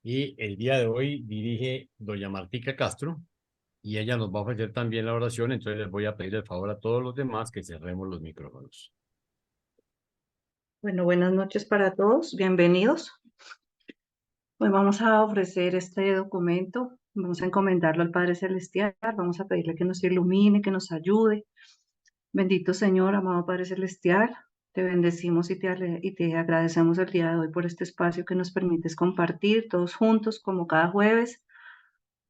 Y el día de hoy dirige doña Martica Castro y ella nos va a ofrecer también la oración, entonces les voy a pedir el favor a todos los demás que cerremos los micrófonos. Bueno, buenas noches para todos, bienvenidos. Hoy vamos a ofrecer este documento, vamos a encomendarlo al Padre Celestial, vamos a pedirle que nos ilumine, que nos ayude. Bendito Señor, amado Padre Celestial, te bendecimos y te agradecemos el día de hoy por este espacio que nos permites compartir todos juntos como cada jueves.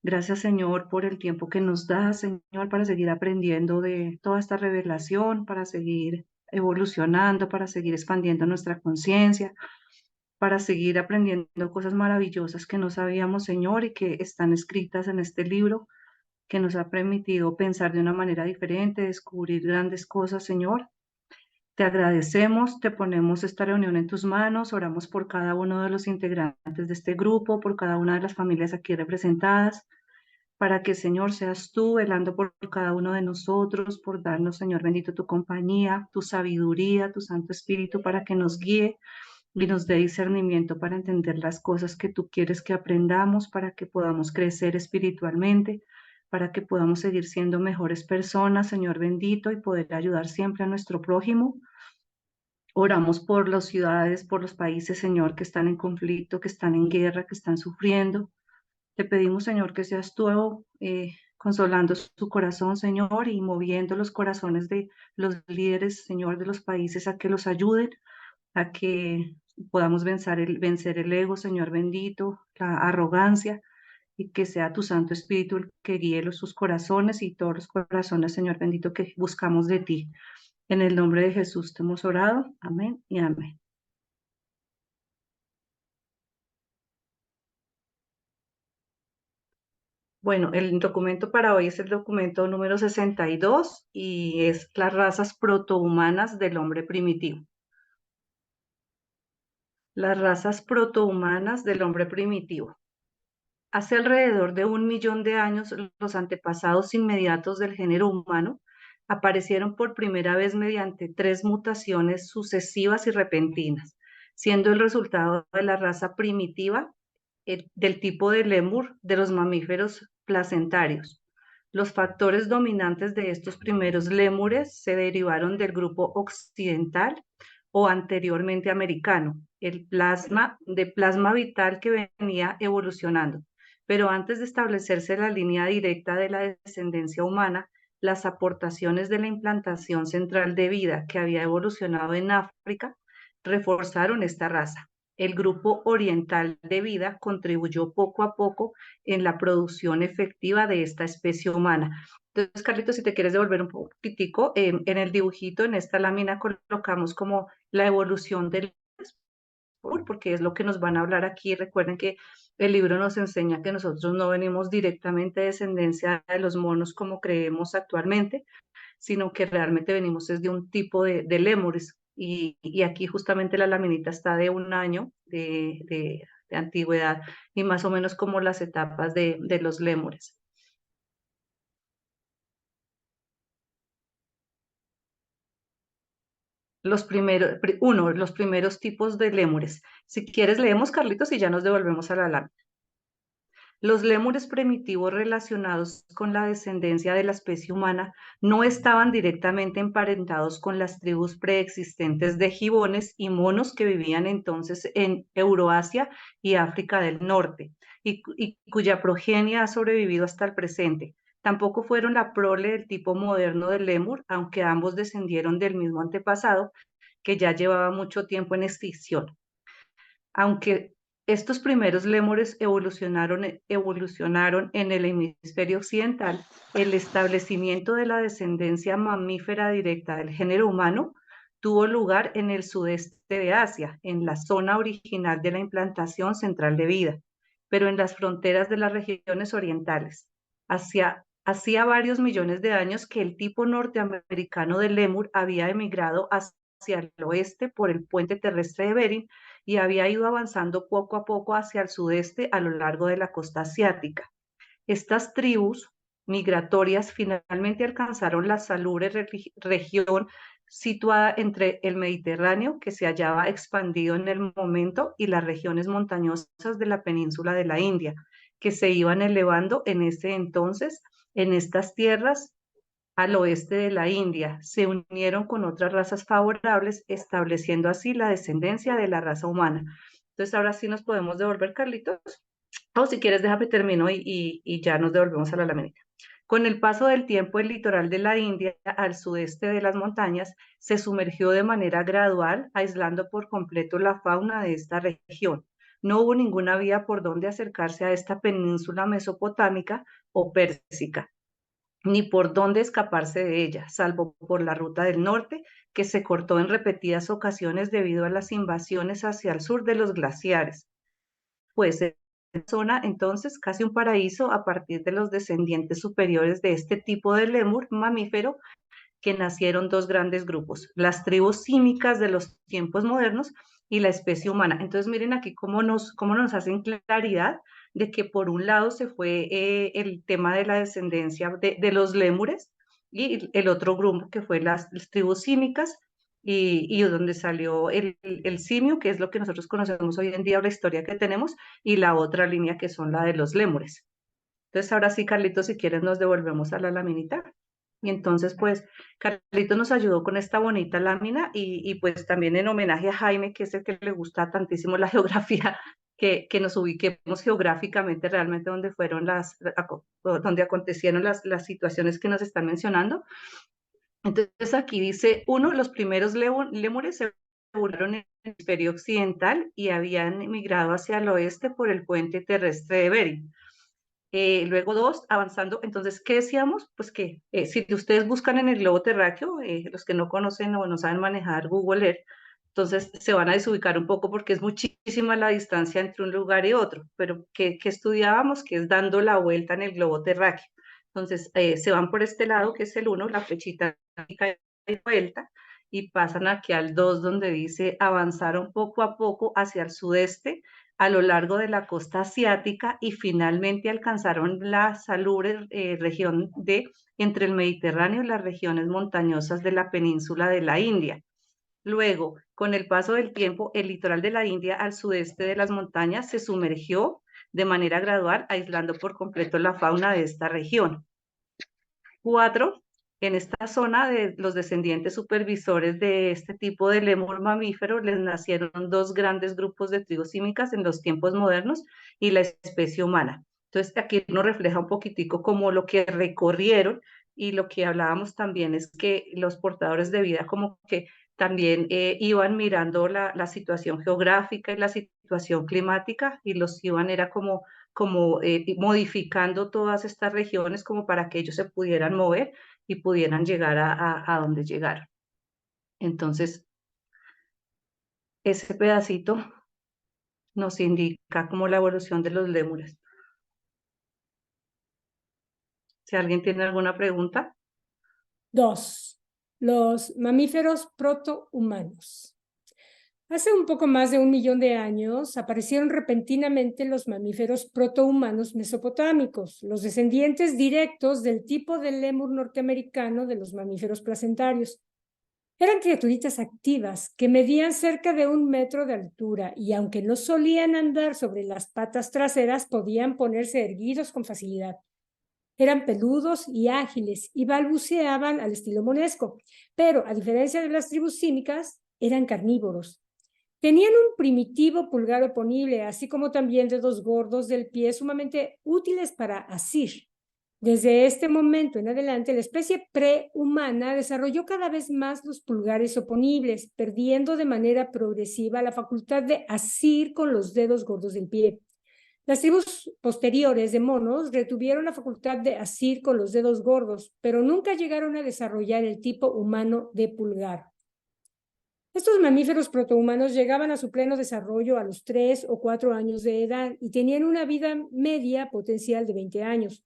Gracias Señor por el tiempo que nos das, Señor, para seguir aprendiendo de toda esta revelación, para seguir evolucionando, para seguir expandiendo nuestra conciencia, para seguir aprendiendo cosas maravillosas que no sabíamos, Señor, y que están escritas en este libro, que nos ha permitido pensar de una manera diferente, descubrir grandes cosas, Señor. Te agradecemos, te ponemos esta reunión en tus manos, oramos por cada uno de los integrantes de este grupo, por cada una de las familias aquí representadas, para que, Señor, seas tú velando por cada uno de nosotros, por darnos, Señor bendito, tu compañía, tu sabiduría, tu Santo Espíritu, para que nos guíe y nos dé discernimiento para entender las cosas que tú quieres que aprendamos, para que podamos crecer espiritualmente, para que podamos seguir siendo mejores personas, Señor bendito, y poder ayudar siempre a nuestro prójimo. Oramos por las ciudades, por los países, Señor, que están en conflicto, que están en guerra, que están sufriendo. Te pedimos, Señor, que seas tú consolando su corazón, Señor, y moviendo los corazones de los líderes, Señor, de los países a que los ayuden, a que podamos vencer el ego, Señor bendito, la arrogancia, y que sea tu Santo Espíritu el que guíe sus corazones y todos los corazones, Señor bendito, que buscamos de ti. En el nombre de Jesús te hemos orado. Amén y amén. Bueno, el documento para hoy es el documento número 62 y es las razas protohumanas del hombre primitivo. Las razas protohumanas del hombre primitivo. Hace alrededor de 1 millón de años, los antepasados inmediatos del género humano aparecieron por primera vez mediante 3 mutaciones sucesivas y repentinas, siendo el resultado de la raza primitiva del tipo de lémur de los mamíferos placentarios. Los factores dominantes de estos primeros lémures se derivaron del grupo occidental o anteriormente americano, el plasma vital que venía evolucionando. Pero antes de establecerse la línea directa de la descendencia humana, las aportaciones de la implantación central de vida que había evolucionado en África reforzaron esta raza. El grupo oriental de vida contribuyó poco a poco en la producción efectiva de esta especie humana. Entonces, Carlitos, si te quieres devolver un poquitico, en el dibujito, en esta lámina, colocamos como la evolución del porque es lo que nos van a hablar aquí. Recuerden que el libro nos enseña que nosotros no venimos directamente de descendencia de los monos como creemos actualmente, sino que realmente venimos desde un tipo de lémures. Y aquí justamente la laminita está de 1 año de antigüedad y más o menos como las etapas de los lémures. Los primeros tipos de lémures. Si quieres leemos, Carlitos, y ya nos devolvemos a la lámina. Los lémures primitivos relacionados con la descendencia de la especie humana no estaban directamente emparentados con las tribus preexistentes de gibones y monos que vivían entonces en Euroasia y África del Norte, y cuya progenie ha sobrevivido hasta el presente. Tampoco fueron la prole del tipo moderno del lémur, aunque ambos descendieron del mismo antepasado que ya llevaba mucho tiempo en extinción. Aunque estos primeros lémures evolucionaron en el hemisferio occidental, el establecimiento de la descendencia mamífera directa del género humano tuvo lugar en el sudeste de Asia, en la zona original de la implantación central de vida, pero en las fronteras de las regiones orientales. Hacía varios millones de años que el tipo norteamericano del lémur había emigrado hacia el oeste por el puente terrestre de Bering y había ido avanzando poco a poco hacia el sudeste a lo largo de la costa asiática. Estas tribus migratorias finalmente alcanzaron la salubre región situada entre el Mediterráneo, que se hallaba expandido en el momento, y las regiones montañosas de la península de la India, que se iban elevando en ese entonces en estas tierras al oeste de la India. Se unieron con otras razas favorables, estableciendo así la descendencia de la raza humana. Entonces, ahora sí nos podemos devolver, Carlitos. O si quieres, déjame termino y ya nos devolvemos a la laminita. Con el paso del tiempo, el litoral de la India, al sudeste de las montañas, se sumergió de manera gradual, aislando por completo la fauna de esta región. No hubo ninguna vía por donde acercarse a esta península mesopotámica o pérsica, ni por dónde escaparse de ella, salvo por la ruta del norte, que se cortó en repetidas ocasiones debido a las invasiones hacia el sur de los glaciares. Pues zona entonces casi un paraíso a partir de los descendientes superiores de este tipo de lémur mamífero, que nacieron dos grandes grupos, las tribus símicas de los tiempos modernos y la especie humana. Entonces miren aquí cómo nos hacen claridad de que por un lado se fue el tema de la descendencia de los lémures, y el otro grupo que fue las tribus símicas, y donde salió el simio, que es lo que nosotros conocemos hoy en día, la historia que tenemos, y la otra línea que son la de los lémures. Entonces ahora sí, Carlitos, si quieres nos devolvemos a la laminita. Y entonces, pues, Carlitos nos ayudó con esta bonita lámina, y pues también en homenaje a Jaime, que es el que le gusta tantísimo la geografía, que nos ubiquemos geográficamente realmente donde fueron donde acontecieron las situaciones que nos están mencionando. Entonces aquí dice, uno, los primeros lémures se poblaron en el hemisferio occidental y habían emigrado hacia el oeste por el puente terrestre de Bering. Luego dos, avanzando, entonces, ¿qué decíamos? Pues que si ustedes buscan en el globo terráqueo, los que no conocen o no saben manejar Google Earth, entonces se van a desubicar un poco porque es muchísima la distancia entre un lugar y otro, pero ¿qué estudiábamos? Que es dando la vuelta en el globo terráqueo. Entonces, se van por este lado, que es el 1, la flechita de vuelta, y pasan aquí al 2, donde dice avanzaron poco a poco hacia el sudeste, a lo largo de la costa asiática, y finalmente alcanzaron la salubre región entre el Mediterráneo y las regiones montañosas de la península de la India. Luego, con el paso del tiempo, el litoral de la India al sudeste de las montañas se sumergió de manera gradual, aislando por completo la fauna de esta región. 4. En esta zona de los descendientes supervisores de este tipo de lémur mamífero les nacieron dos grandes grupos de tribus símicas en los tiempos modernos y la especie humana. Entonces aquí nos refleja un poquitico como lo que recorrieron, y lo que hablábamos también es que los portadores de vida como que también iban mirando la situación geográfica y la situación climática, y los iban era como modificando todas estas regiones como para que ellos se pudieran mover y pudieran llegar a donde llegaron. Entonces, ese pedacito nos indica como la evolución de los lémures. Si alguien tiene alguna pregunta. 2. Los mamíferos protohumanos. Hace un poco más de 1 millón de años aparecieron repentinamente los mamíferos protohumanos mesopotámicos, los descendientes directos del tipo de lémur norteamericano de los mamíferos placentarios. Eran criaturitas activas que medían cerca de 1 metro de altura, y aunque no solían andar sobre las patas traseras, podían ponerse erguidos con facilidad. Eran peludos y ágiles y balbuceaban al estilo monesco, pero a diferencia de las tribus símicas, eran carnívoros. Tenían un primitivo pulgar oponible, así como también dedos gordos del pie sumamente útiles para asir. Desde este momento en adelante, la especie prehumana desarrolló cada vez más los pulgares oponibles, perdiendo de manera progresiva la facultad de asir con los dedos gordos del pie. Las tribus posteriores de monos retuvieron la facultad de asir con los dedos gordos, pero nunca llegaron a desarrollar el tipo humano de pulgar. Estos mamíferos protohumanos llegaban a su pleno desarrollo a los 3 o 4 años de edad y tenían una vida media potencial de 20 años.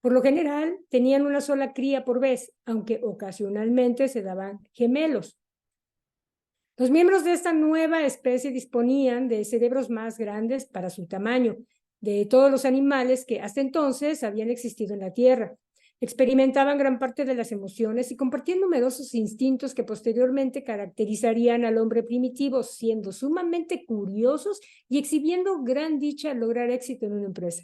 Por lo general, tenían una sola cría por vez, aunque ocasionalmente se daban gemelos. Los miembros de esta nueva especie disponían de cerebros más grandes para su tamaño, de todos los animales que hasta entonces habían existido en la Tierra. Experimentaban gran parte de las emociones y compartían numerosos instintos que posteriormente caracterizarían al hombre primitivo, siendo sumamente curiosos y exhibiendo gran dicha al lograr éxito en una empresa.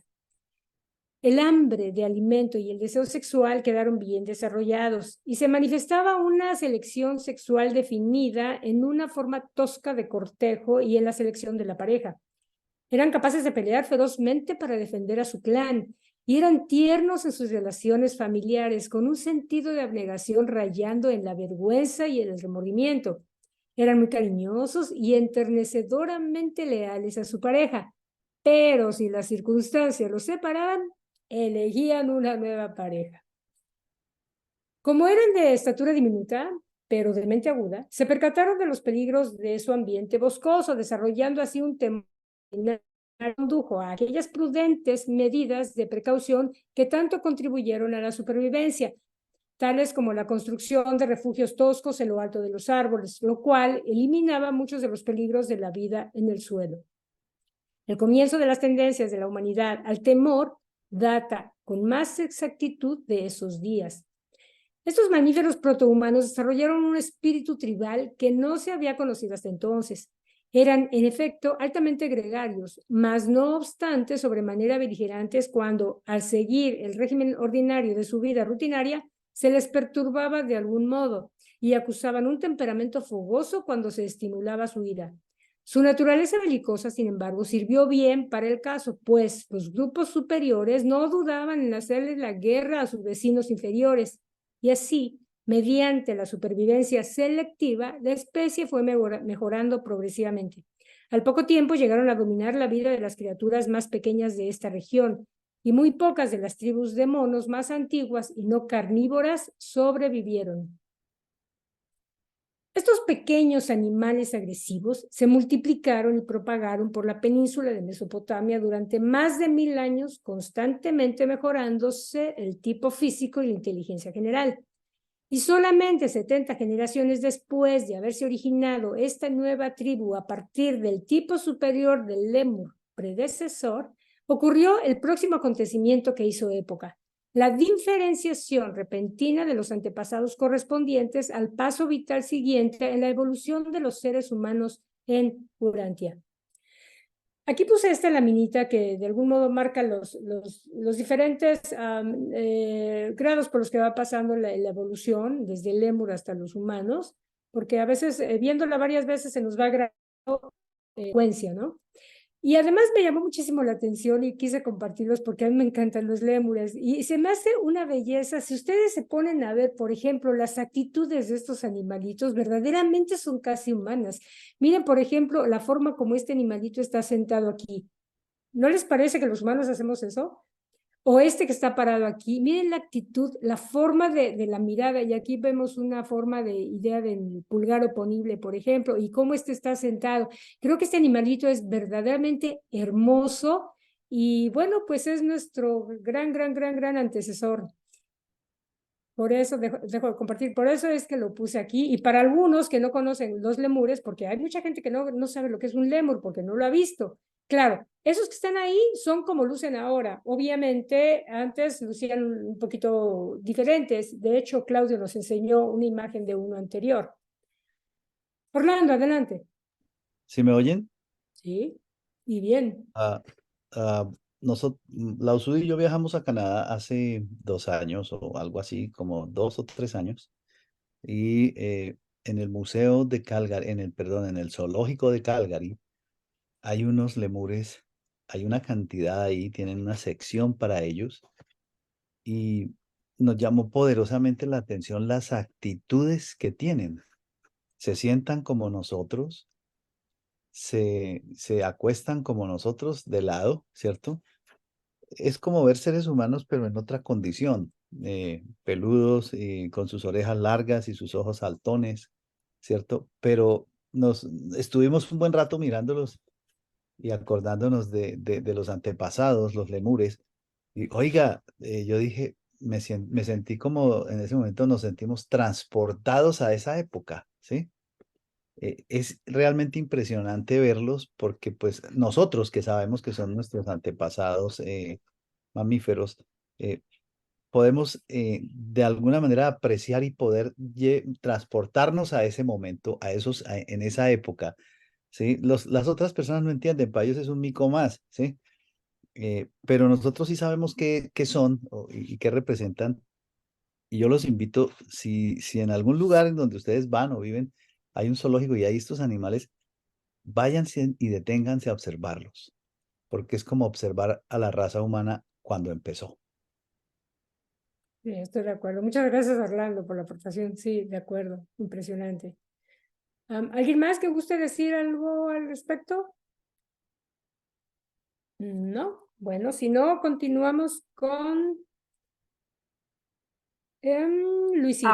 El hambre de alimento y el deseo sexual quedaron bien desarrollados y se manifestaba una selección sexual definida en una forma tosca de cortejo y en la selección de la pareja. Eran capaces de pelear ferozmente para defender a su clan y eran tiernos en sus relaciones familiares, con un sentido de abnegación rayando en la vergüenza y en el remordimiento. Eran muy cariñosos y enternecedoramente leales a su pareja, pero si las circunstancias los separaban, elegían una nueva pareja. Como eran de estatura diminuta, pero de mente aguda, se percataron de los peligros de su ambiente boscoso, desarrollando así un temor que condujo a aquellas prudentes medidas de precaución que tanto contribuyeron a la supervivencia, tales como la construcción de refugios toscos en lo alto de los árboles, lo cual eliminaba muchos de los peligros de la vida en el suelo. El comienzo de las tendencias de la humanidad al temor data con más exactitud de esos días. Estos mamíferos protohumanos desarrollaron un espíritu tribal que no se había conocido hasta entonces. Eran, en efecto, altamente gregarios, mas no obstante sobremanera beligerantes cuando, al seguir el régimen ordinario de su vida rutinaria, se les perturbaba de algún modo y acusaban un temperamento fogoso cuando se estimulaba su ira. Su naturaleza belicosa, sin embargo, sirvió bien para el caso, pues los grupos superiores no dudaban en hacerle la guerra a sus vecinos inferiores, y así, mediante la supervivencia selectiva, la especie fue mejorando progresivamente. Al poco tiempo llegaron a dominar la vida de las criaturas más pequeñas de esta región, y muy pocas de las tribus de monos más antiguas y no carnívoras sobrevivieron. Estos pequeños animales agresivos se multiplicaron y propagaron por la península de Mesopotamia durante más de 1000 años, constantemente mejorándose el tipo físico y la inteligencia general. Y solamente 70 generaciones después de haberse originado esta nueva tribu a partir del tipo superior del lémur predecesor, ocurrió el próximo acontecimiento que hizo época: la diferenciación repentina de los antepasados correspondientes al paso vital siguiente en la evolución de los seres humanos en Urantia. Aquí puse esta laminita que de algún modo marca los diferentes grados por los que va pasando la evolución, desde el lémur hasta los humanos, porque a veces, viéndola varias veces, se nos va agregando frecuencia, ¿no? Y además me llamó muchísimo la atención y quise compartirlos porque a mí me encantan los lémures y se me hace una belleza. Si ustedes se ponen a ver, por ejemplo, las actitudes de estos animalitos, verdaderamente son casi humanas. Miren, por ejemplo, la forma como este animalito está sentado aquí. ¿No les parece que los humanos hacemos eso? O este que está parado aquí, miren la actitud, la forma de la mirada, y aquí vemos una forma de idea del pulgar oponible, por ejemplo, y cómo este está sentado. Creo que este animalito es verdaderamente hermoso y bueno, pues es nuestro gran antecesor. Por eso dejo de compartir, por eso es que lo puse aquí. Y para algunos que no conocen los lémures, porque hay mucha gente que no sabe lo que es un lémur porque no lo ha visto. Claro, esos que están ahí son como lucen ahora. Obviamente, antes lucían un poquito diferentes. De hecho, Claudio nos enseñó una imagen de uno anterior. Orlando, adelante. ¿Sí me oyen? Sí, y bien. La USUD y yo viajamos a Canadá hace 2 años o algo así, como 2 o 3 años. Y en el museo de Calgary, en el zoológico de Calgary, hay unos lemures, hay una cantidad ahí, tienen una sección para ellos. Y nos llamó poderosamente la atención las actitudes que tienen. Se sientan como nosotros, se acuestan como nosotros de lado, ¿cierto? Es como ver seres humanos, pero en otra condición, peludos y con sus orejas largas y sus ojos saltones, ¿cierto? Pero estuvimos un buen rato mirándolos y acordándonos de los antepasados, los lemures. Y oiga, yo dije, me sentí como en ese momento nos sentimos transportados a esa época, ¿sí? Es realmente impresionante verlos porque pues nosotros que sabemos que son nuestros antepasados mamíferos, podemos de alguna manera apreciar y poder transportarnos a ese momento, en esa época, ¿sí? Las otras personas no entienden, para ellos es un mico más, ¿sí? Pero nosotros sí sabemos qué son y qué representan. Y yo los invito, si en algún lugar en donde ustedes van o viven hay un zoológico y hay estos animales, váyanse y deténganse a observarlos, porque es como observar a la raza humana cuando empezó. Sí, estoy de acuerdo. Muchas gracias, Orlando, por la aportación. Sí, de acuerdo. Impresionante. ¿Alguien más que guste decir algo al respecto? No. Bueno, si no, continuamos con Luisito.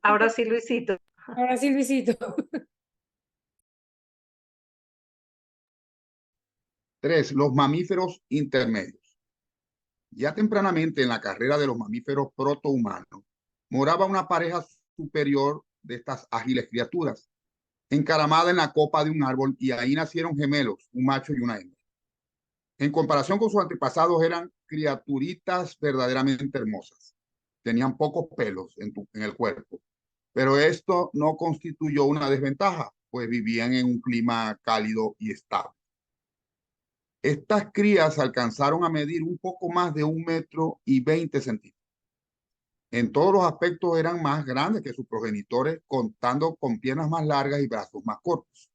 Ahora sí, Luisito. Ahora sí, Luisito. 3. Los mamíferos intermedios. Ya tempranamente en la carrera de los mamíferos protohumanos, moraba una pareja superior de estas ágiles criaturas, encaramada en la copa de un árbol, y ahí nacieron gemelos, un macho y una hembra. En comparación con sus antepasados, eran criaturitas verdaderamente hermosas. Tenían pocos pelos en el cuerpo, pero esto no constituyó una desventaja, pues vivían en un clima cálido y estable. Estas crías alcanzaron a medir un poco más de 1,20 m. En todos los aspectos eran más grandes que sus progenitores, contando con piernas más largas y brazos más cortos.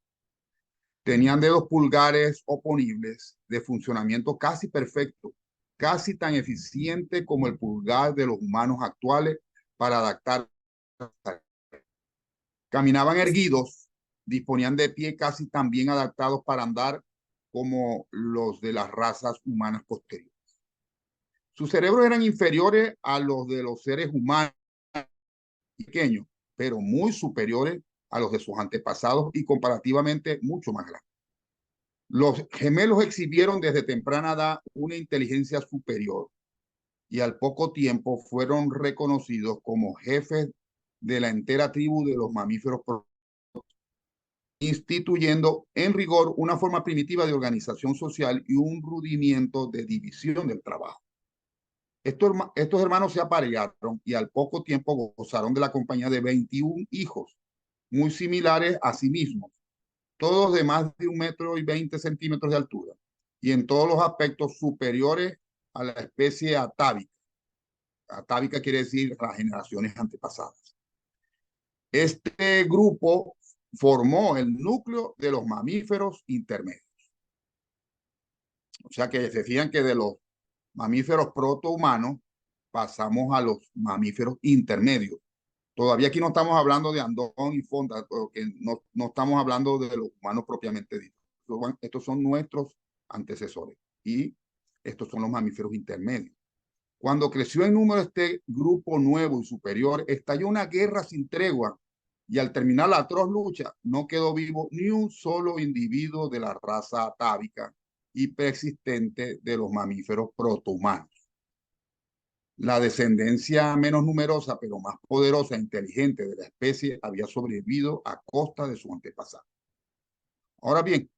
Tenían dedos pulgares oponibles de funcionamiento casi perfecto, casi tan eficiente como el pulgar de los humanos actuales para adaptar. Caminaban erguidos, disponían de pie casi tan bien adaptados para andar como los de las razas humanas posteriores. Sus cerebros eran inferiores a los de los seres humanos pequeños, pero muy superiores a los de sus antepasados y comparativamente mucho más grandes. Los gemelos exhibieron desde temprana edad una inteligencia superior y al poco tiempo fueron reconocidos como jefes de la entera tribu de los mamíferos, instituyendo en rigor una forma primitiva de organización social y un rudimiento de división del trabajo. Estos hermanos se aparearon y al poco tiempo gozaron de la compañía de 21 hijos, muy similares a sí mismos, todos de más de 1,20 m de altura y en todos los aspectos superiores a la especie atávica. Atávica quiere decir las generaciones antepasadas. Este grupo formó el núcleo de los mamíferos intermedios. O sea que se fijan que de los mamíferos protohumanos pasamos a los mamíferos intermedios. Todavía aquí no estamos hablando de Andón y Fonda, porque no estamos hablando de los humanos propiamente dichos. Estos son nuestros antecesores y estos son los mamíferos intermedios. Cuando creció en número este grupo nuevo y superior, estalló una guerra sin tregua y al terminar la atroz lucha no quedó vivo ni un solo individuo de la raza atávica y preexistente de los mamíferos protohumanos. La descendencia menos numerosa, pero más poderosa e inteligente de la especie había sobrevivido a costa de su antepasado. Ahora bien,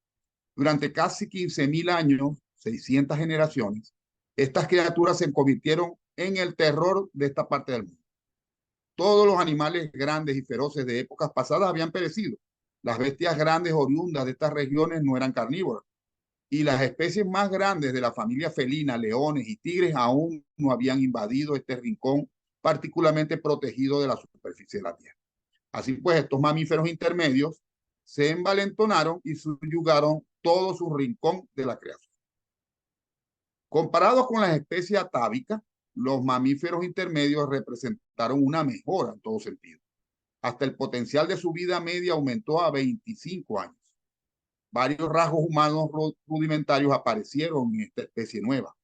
durante casi 15.000 años, 600 generaciones, estas criaturas se convirtieron en el terror de esta parte del mundo. Todos los animales grandes y feroces de épocas pasadas habían perecido. Las bestias grandes oriundas de estas regiones no eran carnívoras. Y las especies más grandes de la familia felina, leones y tigres, aún no habían invadido este rincón particularmente protegido de la superficie de la tierra. Así pues, estos mamíferos intermedios se envalentonaron y subyugaron todo su rincón de la creación. Comparados con las especies atávicas, los mamíferos intermedios representaron una mejora en todo sentido. Hasta el potencial de su vida media aumentó a 25 años. Varios rasgos humanos rudimentarios aparecieron en esta especie nueva.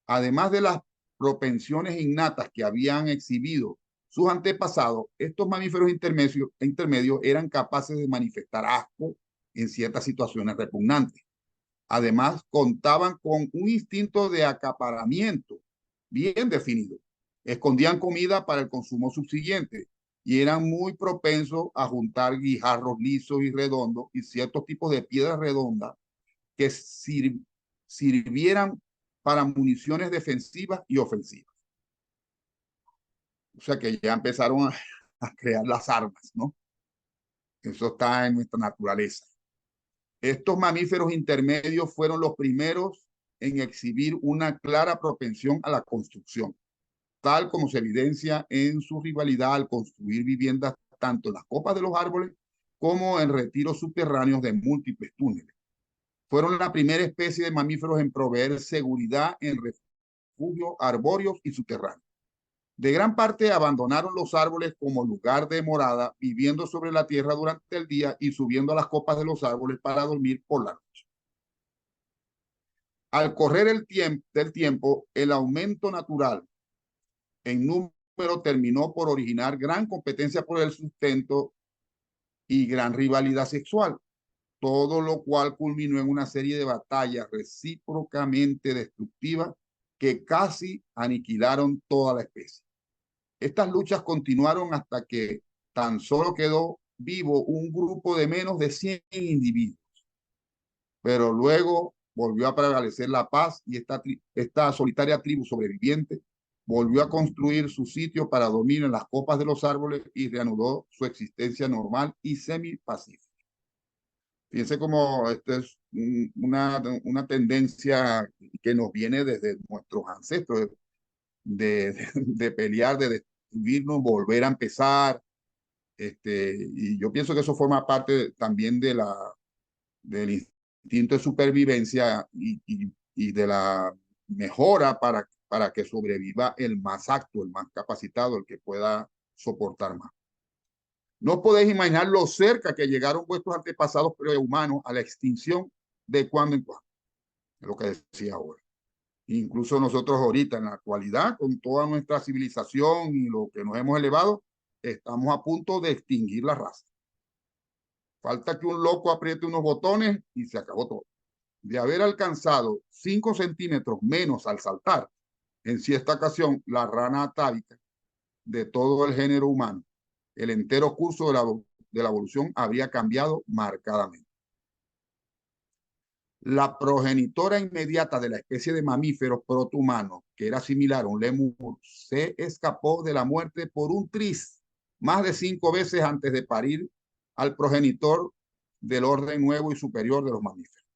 Además de las propensiones innatas que habían exhibido sus antepasados, estos mamíferos intermedios eran capaces de manifestar asco en ciertas situaciones repugnantes. Además, contaban con un instinto de acaparamiento bien definido. Escondían comida para el consumo subsiguiente y eran muy propensos a juntar guijarros lisos y redondos y ciertos tipos de piedras redondas que sirvieran para municiones defensivas y ofensivas. O sea que ya empezaron a crear las armas, ¿no? Eso está en nuestra naturaleza. Estos mamíferos intermedios fueron los primeros en exhibir una clara propensión a la construcción, tal como se evidencia en su rivalidad al construir viviendas tanto en las copas de los árboles como en retiros subterráneos de múltiples túneles. Fueron la primera especie de mamíferos en proveer seguridad en refugios arbóreos y subterráneos. De gran parte abandonaron los árboles como lugar de morada, viviendo sobre la tierra durante el día y subiendo a las copas de los árboles para dormir por la noche. Al correr del tiempo, el aumento natural en número terminó por originar gran competencia por el sustento y gran rivalidad sexual, todo lo cual culminó en una serie de batallas recíprocamente destructivas que casi aniquilaron toda la especie. Estas luchas continuaron hasta que tan solo quedó vivo un grupo de menos de 100 individuos. Pero luego volvió a prevalecer la paz y esta solitaria tribu sobreviviente volvió a construir su sitio para dormir en las copas de los árboles y reanudó su existencia normal y semi-pacífica. Fíjense cómo esta es una tendencia que nos viene desde nuestros ancestros, de pelear, de destruirnos, volver a empezar. Y yo pienso que eso forma parte también del instinto de supervivencia y de la mejora para que sobreviva el más apto, el más capacitado, el que pueda soportar más. No podéis imaginar lo cerca que llegaron vuestros antepasados prehumanos a la extinción de cuando en cuando. Es lo que decía ahora. Incluso nosotros ahorita, en la actualidad, con toda nuestra civilización y lo que nos hemos elevado, estamos a punto de extinguir la raza. Falta que un loco apriete unos botones y se acabó todo. De haber alcanzado 5 centímetros menos al saltar, en cierta ocasión, la rana atávica de todo el género humano, el entero curso de la evolución habría cambiado marcadamente. La progenitora inmediata de la especie de mamíferos protohumanos, que era similar a un lémur, se escapó de la muerte por un tris más de 5 veces antes de parir al progenitor del orden nuevo y superior de los mamíferos.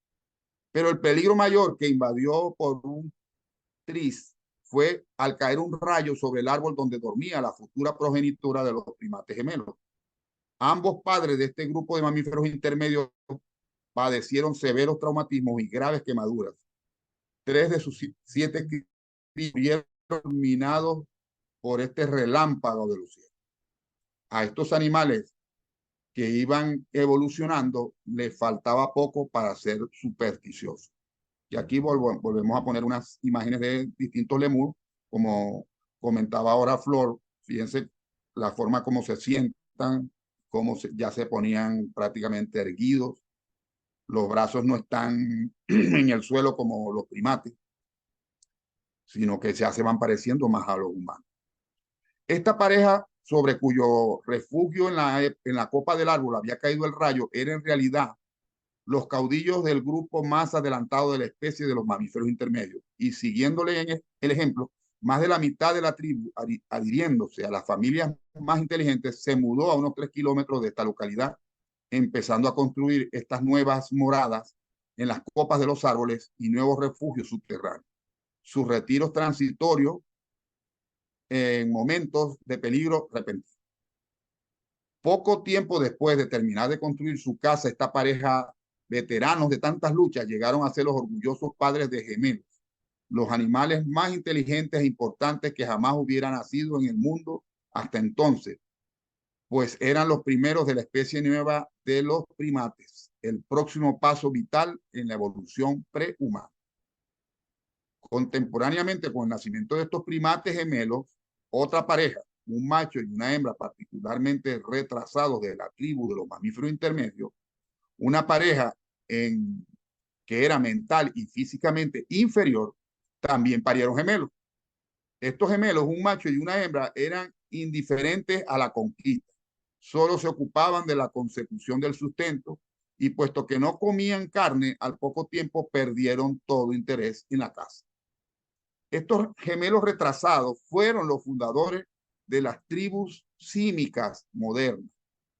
Pero el peligro mayor que invadió por un tris fue al caer un rayo sobre el árbol donde dormía la futura progenitora de los primates gemelos. Ambos padres de este grupo de mamíferos intermedios padecieron severos traumatismos y graves quemaduras. 3 de sus 7 críos murieron fulminados por este relámpago de luz. A estos animales que iban evolucionando les faltaba poco para ser supersticiosos. Y aquí volvemos a poner unas imágenes de distintos lemur, como comentaba ahora Flor. Fíjense la forma como se sientan, ya se ponían prácticamente erguidos. Los brazos no están en el suelo como los primates, sino que ya se van pareciendo más a los humanos. Esta pareja sobre cuyo refugio en la copa del árbol había caído el rayo era en realidad los caudillos del grupo más adelantado de la especie de los mamíferos intermedios. Y siguiéndole en el ejemplo, más de la mitad de la tribu, adhiriéndose a las familias más inteligentes, se mudó a unos 3 kilómetros de esta localidad, empezando a construir estas nuevas moradas en las copas de los árboles y nuevos refugios subterráneos. Sus retiros transitorios en momentos de peligro repentino. Poco tiempo después de terminar de construir su casa, esta pareja, veteranos de tantas luchas, llegaron a ser los orgullosos padres de gemelos, los animales más inteligentes e importantes que jamás hubieran nacido en el mundo hasta entonces, pues eran los primeros de la especie nueva de los primates, el próximo paso vital en la evolución prehumana. Contemporáneamente con el nacimiento de estos primates gemelos, otra pareja, un macho y una hembra particularmente retrasados de la tribu de los mamíferos intermedios, una pareja que era mental y físicamente inferior, también parieron gemelos. Estos gemelos, un macho y una hembra, eran indiferentes a la conquista. Solo se ocupaban de la consecución del sustento y puesto que no comían carne, al poco tiempo perdieron todo interés en la caza. Estos gemelos retrasados fueron los fundadores de las tribus símicas modernas.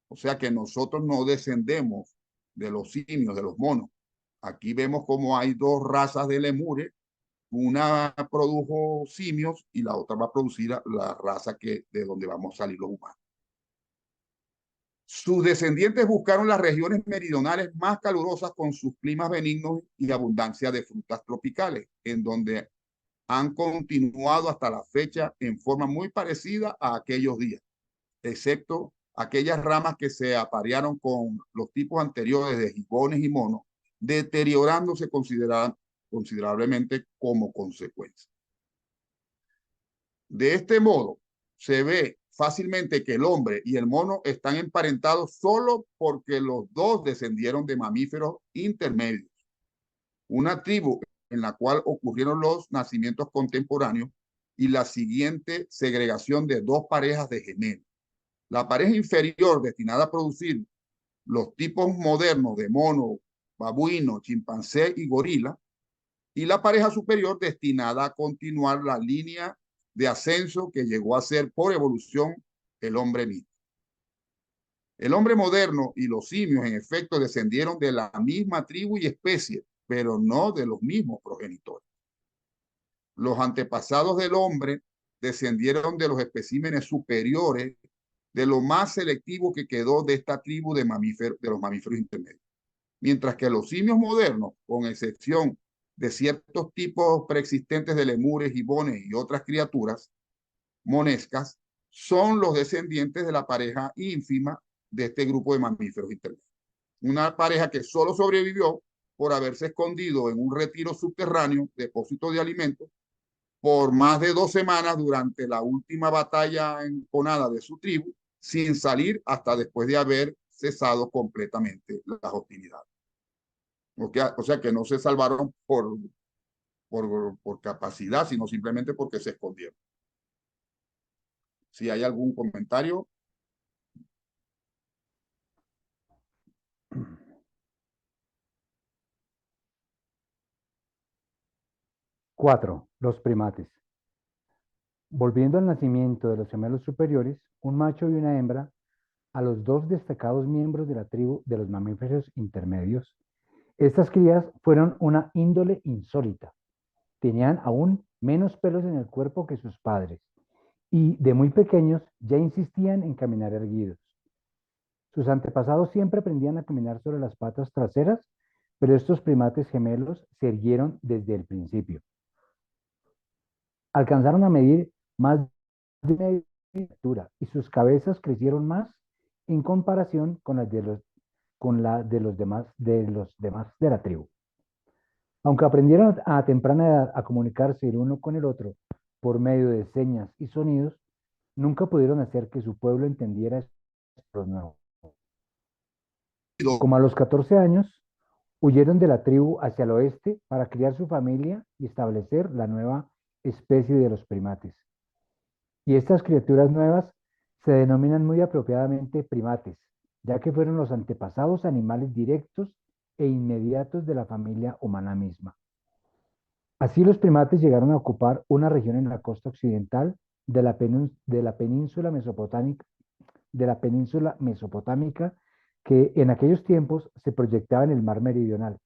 O sea que nosotros no descendemos de los simios, de los monos. Aquí vemos como hay dos razas de lemures. Una produjo simios y la otra va a producir la raza de donde vamos a salir los humanos. Sus descendientes buscaron las regiones meridionales más calurosas con sus climas benignos y abundancia de frutas tropicales, en donde han continuado hasta la fecha en forma muy parecida a aquellos días, excepto aquellas ramas que se aparearon con los tipos anteriores de gibones y monos, deteriorándose considerablemente como consecuencia. De este modo, se ve fácilmente que el hombre y el mono están emparentados solo porque los dos descendieron de mamíferos intermedios. Una tribu en la cual ocurrieron los nacimientos contemporáneos y la siguiente segregación de dos parejas de gemelos. La pareja inferior destinada a producir los tipos modernos de mono, babuino, chimpancé y gorila, y la pareja superior destinada a continuar la línea de ascenso que llegó a ser por evolución el hombre mismo. El hombre moderno y los simios en efecto descendieron de la misma tribu y especie, pero no de los mismos progenitores. Los antepasados del hombre descendieron de los especímenes superiores, de lo más selectivo que quedó de esta tribu de los mamíferos intermedios. Mientras que los simios modernos, con excepción de ciertos tipos preexistentes de lemures, gibones y otras criaturas monescas, son los descendientes de la pareja ínfima de este grupo de mamíferos intermedios. Una pareja que solo sobrevivió por haberse escondido en un retiro subterráneo, depósito de alimentos, por más de 2 semanas durante la última batalla enconada de su tribu, sin salir hasta después de haber cesado completamente las hostilidades. O sea que no se salvaron por capacidad, sino simplemente porque se escondieron. Si hay algún comentario. Cuatro, los primates. Volviendo al nacimiento de los gemelos superiores, un macho y una hembra, a los dos destacados miembros de la tribu de los mamíferos intermedios, estas crías fueron una índole insólita. Tenían aún menos pelos en el cuerpo que sus padres y de muy pequeños ya insistían en caminar erguidos. Sus antepasados siempre aprendían a caminar sobre las patas traseras, pero estos primates gemelos se erguieron desde el principio. Alcanzaron a medir más de media altura y sus cabezas crecieron más en comparación con las de los demás de la tribu. Aunque aprendieron a temprana edad a comunicarse el uno con el otro por medio de señas y sonidos, nunca pudieron hacer que su pueblo entendiera estos nuevos. Como a los 14 años, huyeron de la tribu hacia el oeste para criar su familia y establecer la nueva especie de los primates. Y estas criaturas nuevas se denominan muy apropiadamente primates, ya que fueron los antepasados animales directos e inmediatos de la familia humana misma. Así los primates llegaron a ocupar una región en la costa occidental de la península mesopotámica que en aquellos tiempos se proyectaba en el mar meridional,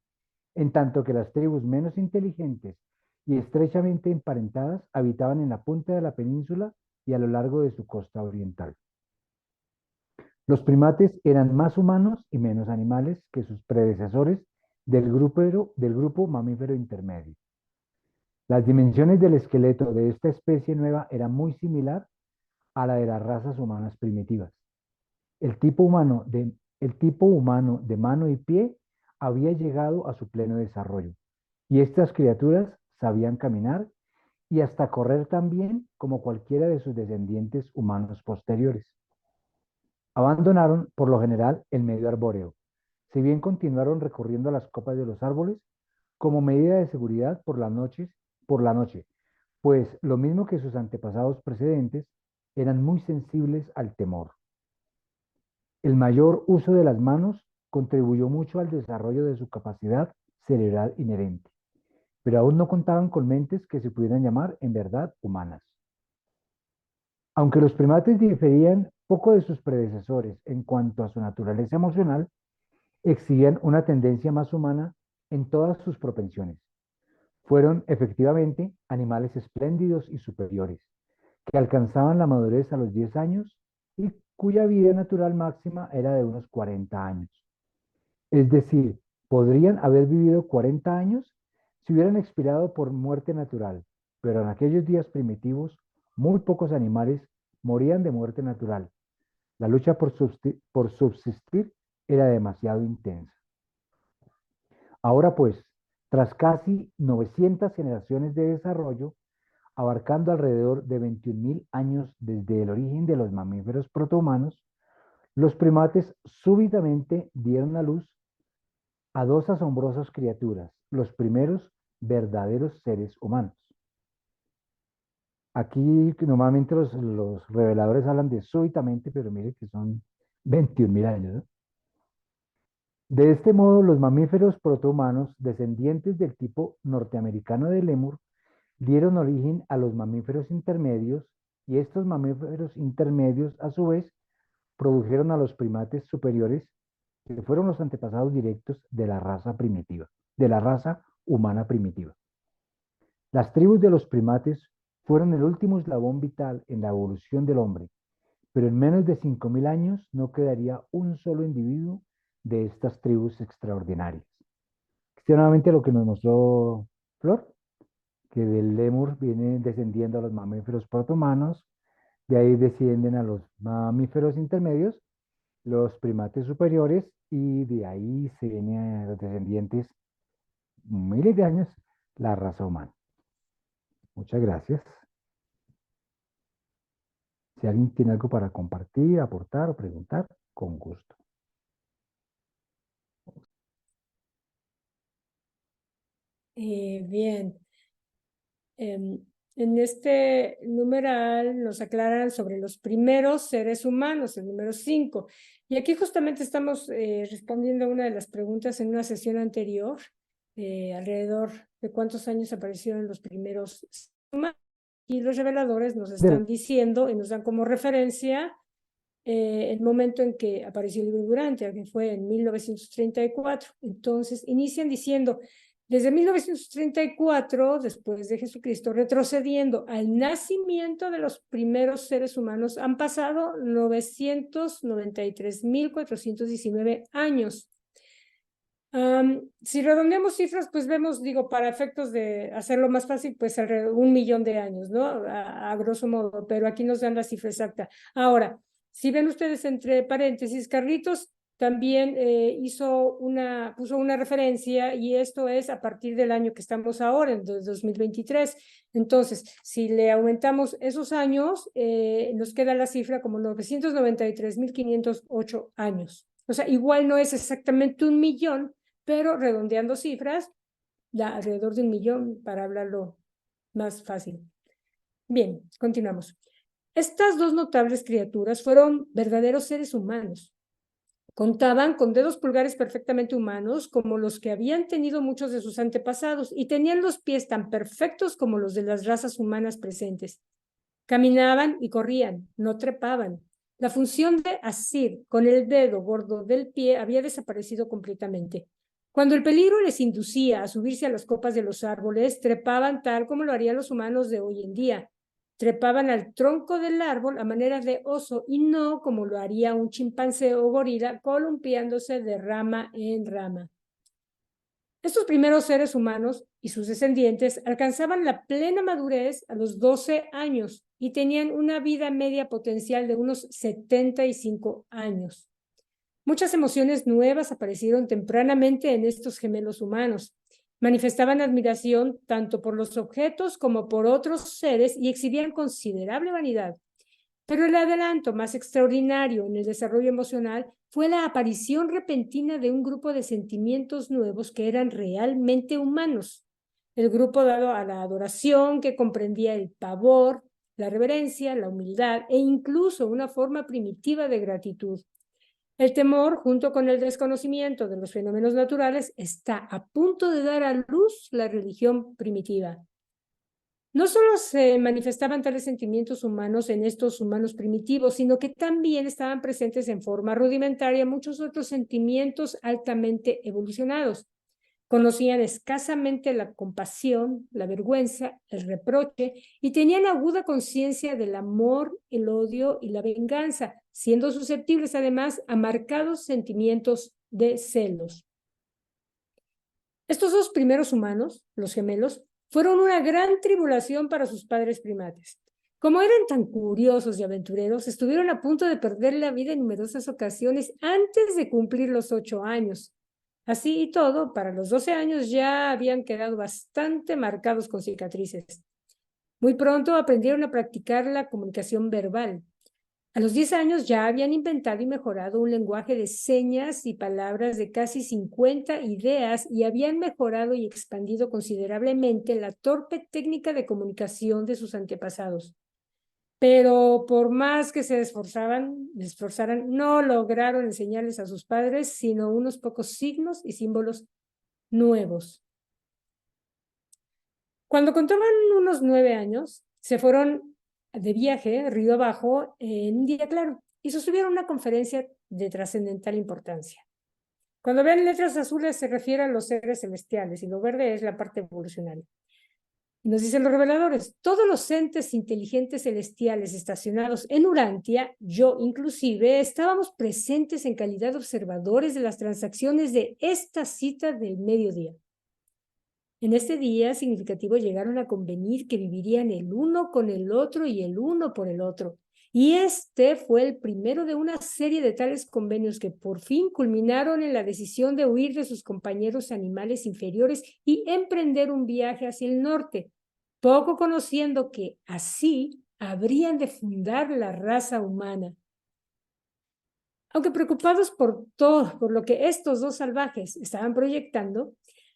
en tanto que las tribus menos inteligentes y estrechamente emparentadas habitaban en la punta de la península y a lo largo de su costa oriental. Los primates eran más humanos y menos animales que sus predecesores del grupo mamífero intermedio. Las dimensiones del esqueleto de esta especie nueva eran muy similar a la de las razas humanas primitivas. El tipo humano de mano y pie había llegado a su pleno desarrollo, y estas criaturas sabían caminar y hasta correr tan bien como cualquiera de sus descendientes humanos posteriores. Abandonaron, por lo general, el medio arbóreo, si bien continuaron recorriendo las copas de los árboles como medida de seguridad por la noche, pues lo mismo que sus antepasados precedentes, eran muy sensibles al temor. El mayor uso de las manos contribuyó mucho al desarrollo de su capacidad cerebral inherente, pero aún no contaban con mentes que se pudieran llamar en verdad humanas. Aunque los primates diferían poco de sus predecesores en cuanto a su naturaleza emocional, exhibían una tendencia más humana en todas sus propensiones. Fueron efectivamente animales espléndidos y superiores, que alcanzaban la madurez a los 10 años y cuya vida natural máxima era de unos 40 años. Es decir, podrían haber vivido 40 años si hubieran expirado por muerte natural, pero en aquellos días primitivos, muy pocos animales morían de muerte natural. La lucha por subsistir era demasiado intensa. Ahora pues, tras casi 900 generaciones de desarrollo, abarcando alrededor de 21.000 años desde el origen de los mamíferos protohumanos, los primates súbitamente dieron a luz a dos asombrosas criaturas, los primeros verdaderos seres humanos. Aquí normalmente los reveladores hablan de súbitamente, pero mire que son 21.000 años, ¿no? De este modo, los mamíferos protohumanos, descendientes del tipo norteamericano de lémur, dieron origen a los mamíferos intermedios, y estos mamíferos intermedios, a su vez, produjeron a los primates superiores, que fueron los antepasados directos de la raza primitiva, de la raza humana primitiva. Las tribus de los primates fueron el último eslabón vital en la evolución del hombre, pero en menos de 5.000 años no quedaría un solo individuo de estas tribus extraordinarias. Esto nuevamente lo que nos mostró Flor, que del lémur vienen descendiendo a los mamíferos protohumanos, de ahí descienden a los mamíferos intermedios, los primates superiores, y de ahí se vienen a los descendientes, miles de años, la raza humana. Muchas gracias. Si alguien tiene algo para compartir, aportar o preguntar, con gusto. Bien. En este numeral nos aclaran sobre los primeros seres humanos, el número 5. Y aquí justamente estamos respondiendo a una de las preguntas en una sesión anterior, alrededor de cuántos años aparecieron los primeros seres humanos. Y los reveladores nos están diciendo y nos dan como referencia el momento en que apareció el libro Durante, que fue en 1934. Entonces, inician diciendo, desde 1934, después de Jesucristo, retrocediendo al nacimiento de los primeros seres humanos, han pasado 993.419 años. Si redondeamos cifras, pues vemos, digo, para efectos de hacerlo más fácil, pues alrededor de 1 millón de años, ¿no? A grosso modo, pero aquí nos dan la cifra exacta. Ahora, si ven ustedes entre paréntesis, Carlitos también puso una referencia, y esto es a partir del año que estamos ahora, en 2023. Entonces, si le aumentamos esos años, nos queda la cifra como 993.508 años. O sea, igual no es exactamente 1 millón, pero redondeando cifras, da alrededor de 1 millón para hablarlo más fácil. Bien, continuamos. Estas dos notables criaturas fueron verdaderos seres humanos. Contaban con dedos pulgares perfectamente humanos, como los que habían tenido muchos de sus antepasados, y tenían los pies tan perfectos como los de las razas humanas presentes. Caminaban y corrían, no trepaban. La función de asir con el dedo gordo del pie había desaparecido completamente. Cuando el peligro les inducía a subirse a las copas de los árboles, trepaban tal como lo harían los humanos de hoy en día. Trepaban al tronco del árbol a manera de oso y no como lo haría un chimpancé o gorila, columpiándose de rama en rama. Estos primeros seres humanos y sus descendientes alcanzaban la plena madurez a los 12 años y tenían una vida media potencial de unos 75 años. Muchas emociones nuevas aparecieron tempranamente en estos gemelos humanos. Manifestaban admiración tanto por los objetos como por otros seres y exhibían considerable vanidad. Pero el adelanto más extraordinario en el desarrollo emocional fue la aparición repentina de un grupo de sentimientos nuevos que eran realmente humanos. El grupo dado a la adoración, que comprendía el pavor, la reverencia, la humildad e incluso una forma primitiva de gratitud. El temor, junto con el desconocimiento de los fenómenos naturales, está a punto de dar a luz la religión primitiva. No solo se manifestaban tales sentimientos humanos en estos humanos primitivos, sino que también estaban presentes en forma rudimentaria muchos otros sentimientos altamente evolucionados. Conocían escasamente la compasión, la vergüenza, el reproche y tenían aguda conciencia del amor, el odio y la venganza, siendo susceptibles además a marcados sentimientos de celos. Estos dos primeros humanos, los gemelos, fueron una gran tribulación para sus padres primates. Como eran tan curiosos y aventureros, estuvieron a punto de perder la vida en numerosas ocasiones antes de cumplir los 8 años. Así y todo, para los 12 años ya habían quedado bastante marcados con cicatrices. Muy pronto aprendieron a practicar la comunicación verbal. A los 10 años ya habían inventado y mejorado un lenguaje de señas y palabras de casi 50 ideas y habían mejorado y expandido considerablemente la torpe técnica de comunicación de sus antepasados. Pero por más que se esforzaran, no lograron enseñarles a sus padres sino unos pocos signos y símbolos nuevos. Cuando contaban unos 9 años, se fueron de viaje río abajo en un día claro y sostuvieron una conferencia de trascendental importancia. Cuando vean letras azules se refiere a los seres celestiales y lo verde es la parte evolucionaria. Y nos dicen los reveladores, todos los entes inteligentes celestiales estacionados en Urantia, yo inclusive, estábamos presentes en calidad de observadores de las transacciones de esta cita del mediodía. En este día significativo llegaron a convenir que vivirían el uno con el otro y el uno por el otro. Y este fue el primero de una serie de tales convenios que por fin culminaron en la decisión de huir de sus compañeros animales inferiores y emprender un viaje hacia el norte, poco conociendo que así habrían de fundar la raza humana. Aunque preocupados por todo, por lo que estos dos salvajes estaban proyectando,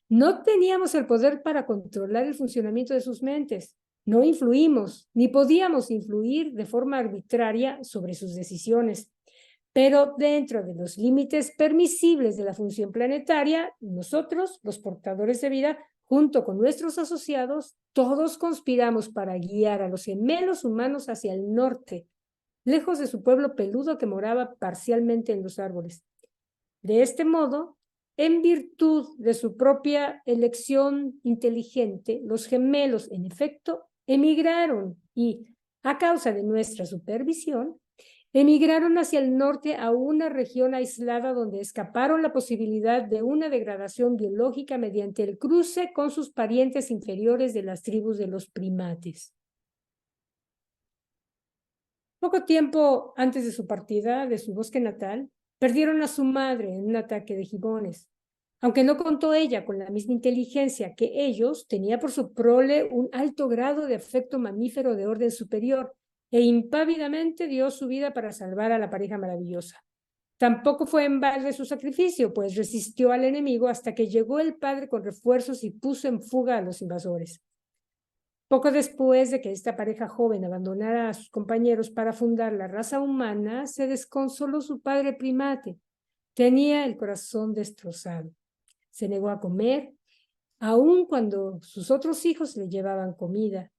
no teníamos el poder para controlar el funcionamiento de sus mentes. No influimos, ni podíamos influir de forma arbitraria sobre sus decisiones. Pero dentro de los límites permisibles de la función planetaria, nosotros, los portadores de vida, junto con nuestros asociados, todos conspiramos para guiar a los gemelos humanos hacia el norte, lejos de su pueblo peludo que moraba parcialmente en los árboles. De este modo, en virtud de su propia elección inteligente, los gemelos, en efecto, emigraron y, a causa de nuestra supervisión, emigraron hacia el norte a una región aislada donde escaparon la posibilidad de una degradación biológica mediante el cruce con sus parientes inferiores de las tribus de los primates. Poco tiempo antes de su partida de su bosque natal, perdieron a su madre en un ataque de gibones. Aunque no contó ella con la misma inteligencia que ellos, tenía por su prole un alto grado de afecto mamífero de orden superior e impávidamente dio su vida para salvar a la pareja maravillosa. Tampoco fue en balde su sacrificio, pues resistió al enemigo hasta que llegó el padre con refuerzos y puso en fuga a los invasores. Poco después de que esta pareja joven abandonara a sus compañeros para fundar la raza humana, se desconsoló su padre primate. Tenía el corazón destrozado. Se negó a comer, aun cuando sus otros hijos le llevaban comida.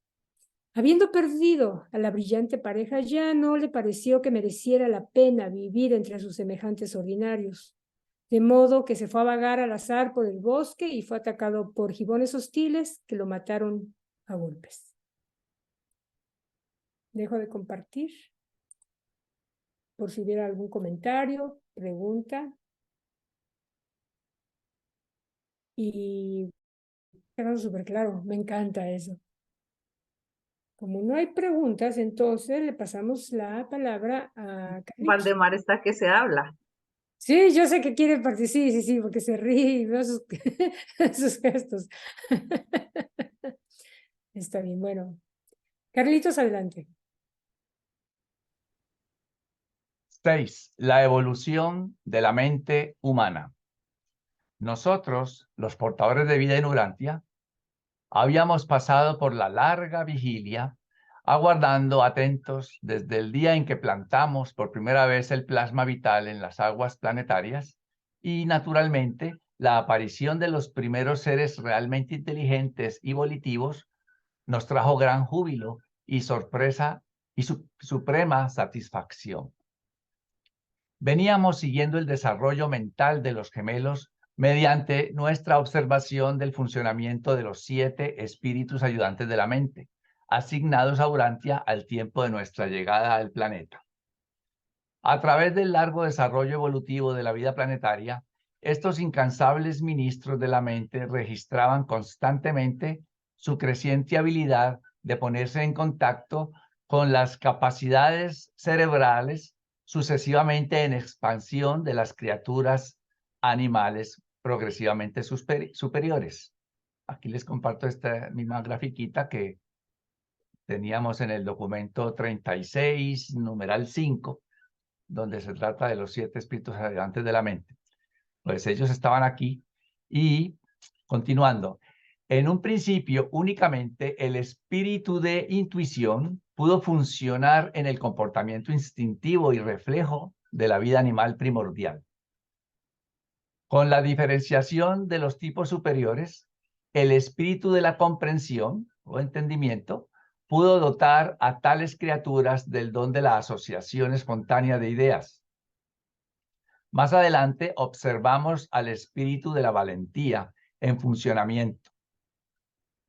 Habiendo perdido a la brillante pareja, ya no le pareció que mereciera la pena vivir entre sus semejantes ordinarios. De modo que se fue a vagar al azar por el bosque y fue atacado por gibones hostiles que lo mataron a golpes. Dejo de compartir por si hubiera algún comentario, pregunta. Y quedó súper claro, me encanta eso. Como no hay preguntas, entonces le pasamos la palabra a Carlitos. Valdemar está que se habla. Sí, yo sé que quiere participar, sí, porque se ríe y veo sus, sus gestos. Está bien, bueno. Carlitos, adelante. 6. La evolución de la mente humana. Nosotros, los portadores de vida en Urantia, habíamos pasado por la larga vigilia, aguardando atentos desde el día en que plantamos por primera vez el plasma vital en las aguas planetarias y, naturalmente, la aparición de los primeros seres realmente inteligentes y volitivos nos trajo gran júbilo y sorpresa y suprema satisfacción. Veníamos siguiendo el desarrollo mental de los gemelos mediante nuestra observación del funcionamiento de los 7 espíritus ayudantes de la mente, asignados a Urantia al tiempo de nuestra llegada al planeta. A través del largo desarrollo evolutivo de la vida planetaria, estos incansables ministros de la mente registraban constantemente su creciente habilidad de ponerse en contacto con las capacidades cerebrales sucesivamente en expansión de las criaturas animales progresivamente superiores. Aquí les comparto esta misma grafiquita que teníamos en el documento 36, numeral 5, donde se trata de los 7 espíritus ayudantes de la mente. Pues ellos estaban aquí y, continuando, en un principio únicamente el espíritu de intuición pudo funcionar en el comportamiento instintivo y reflejo de la vida animal primordial. Con la diferenciación de los tipos superiores, el espíritu de la comprensión o entendimiento pudo dotar a tales criaturas del don de la asociación espontánea de ideas. Más adelante observamos al espíritu de la valentía en funcionamiento.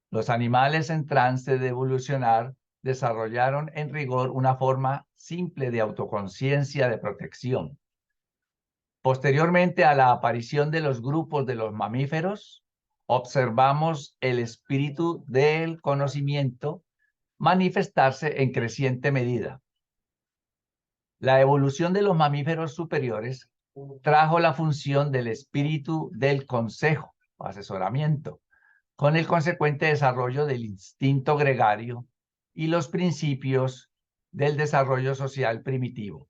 Los animales en trance de evolucionar desarrollaron en rigor una forma simple de autoconciencia de protección. Posteriormente a la aparición de los grupos de los mamíferos, observamos el espíritu del conocimiento manifestarse en creciente medida. La evolución de los mamíferos superiores trajo la función del espíritu del consejo, asesoramiento, con el consecuente desarrollo del instinto gregario y los principios del desarrollo social primitivo.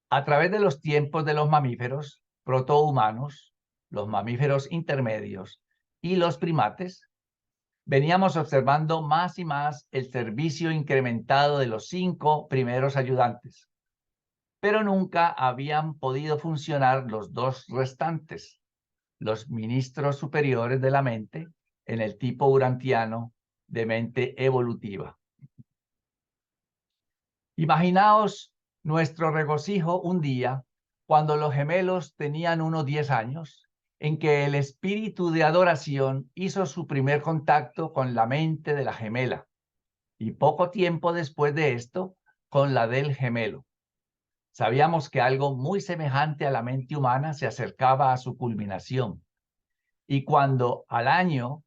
A través de los tiempos de los mamíferos protohumanos, los mamíferos intermedios y los primates, veníamos observando más y más el servicio incrementado de los 5 primeros ayudantes, pero nunca habían podido funcionar los 2 restantes, los ministros superiores de la mente en el tipo urantiano de mente evolutiva. Imaginaos nuestro regocijo un día cuando los gemelos tenían unos 10 años, en que el espíritu de adoración hizo su primer contacto con la mente de la gemela y poco tiempo después de esto con la del gemelo. Sabíamos que algo muy semejante a la mente humana se acercaba a su culminación. Y cuando al año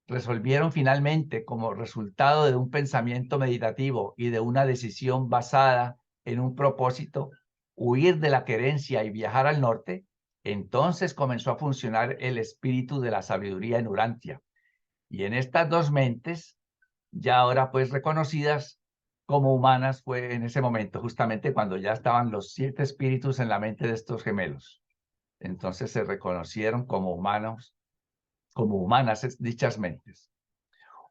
resolvieron finalmente, como resultado de un pensamiento meditativo y de una decisión basada en un propósito, huir de la querencia y viajar al norte, entonces comenzó a funcionar el espíritu de la sabiduría en Urantia. Y en estas 2 mentes, ya ahora pues reconocidas como humanas, fue en ese momento, justamente cuando ya estaban los 7 espíritus en la mente de estos gemelos. Entonces se reconocieron como humanos, como humanas dichas mentes.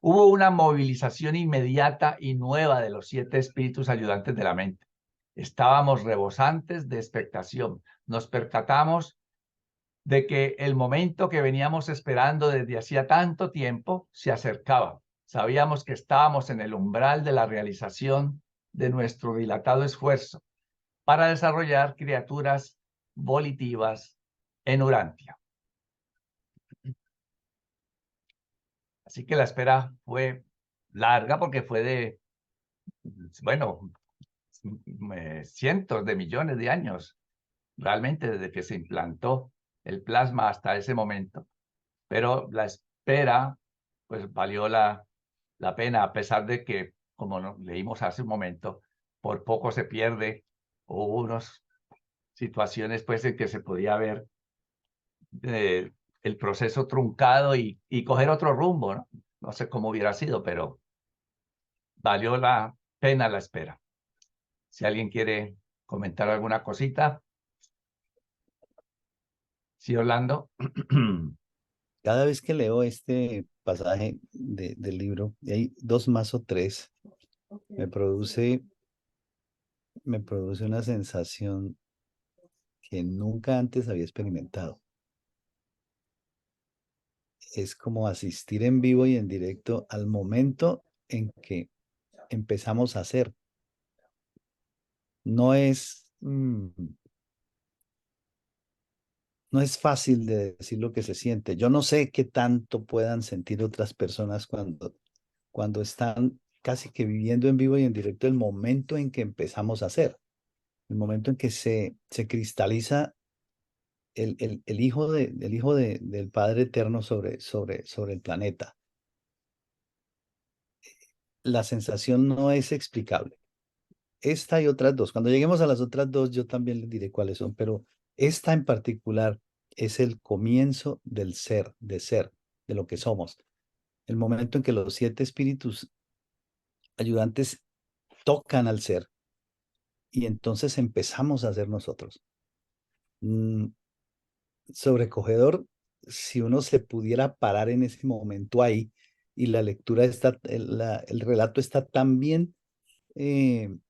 Hubo una movilización inmediata y nueva de los 7 espíritus ayudantes de la mente. Estábamos rebosantes de expectación. Nos percatamos de que el momento que veníamos esperando desde hacía tanto tiempo se acercaba. Sabíamos que estábamos en el umbral de la realización de nuestro dilatado esfuerzo para desarrollar criaturas volitivas en Urantia. Así que la espera fue larga porque fue de, bueno, cientos de millones de años, realmente desde que se implantó el plasma hasta ese momento. Pero la espera, pues valió la pena, a pesar de que, como leímos hace un momento, por poco se pierde. Hubo unas situaciones pues en que se podía ver el proceso truncado y coger otro rumbo, ¿no? No sé cómo hubiera sido, pero valió la pena la espera. Si alguien quiere comentar alguna cosita. Sí, Orlando. Cada vez que leo este pasaje del libro, y hay 2 más o 3, me produce una sensación que nunca antes había experimentado. es como asistir en vivo y en directo al momento en que empezamos a hacer. No es, no es fácil de decir lo que se siente. Yo no sé qué tanto puedan sentir otras personas cuando están casi que viviendo en vivo y en directo el momento en que empezamos a hacer, el momento en que se cristaliza el hijo del Padre Eterno sobre el planeta. La sensación no es explicable. Esta y otras dos. Cuando lleguemos a las otras dos, yo también les diré cuáles son, pero esta en particular es el comienzo del ser, de lo que somos. El momento en que los 7 espíritus ayudantes tocan al ser y entonces empezamos a ser nosotros. Sobrecogedor si uno se pudiera parar en ese momento ahí y la lectura está, el relato está tan bien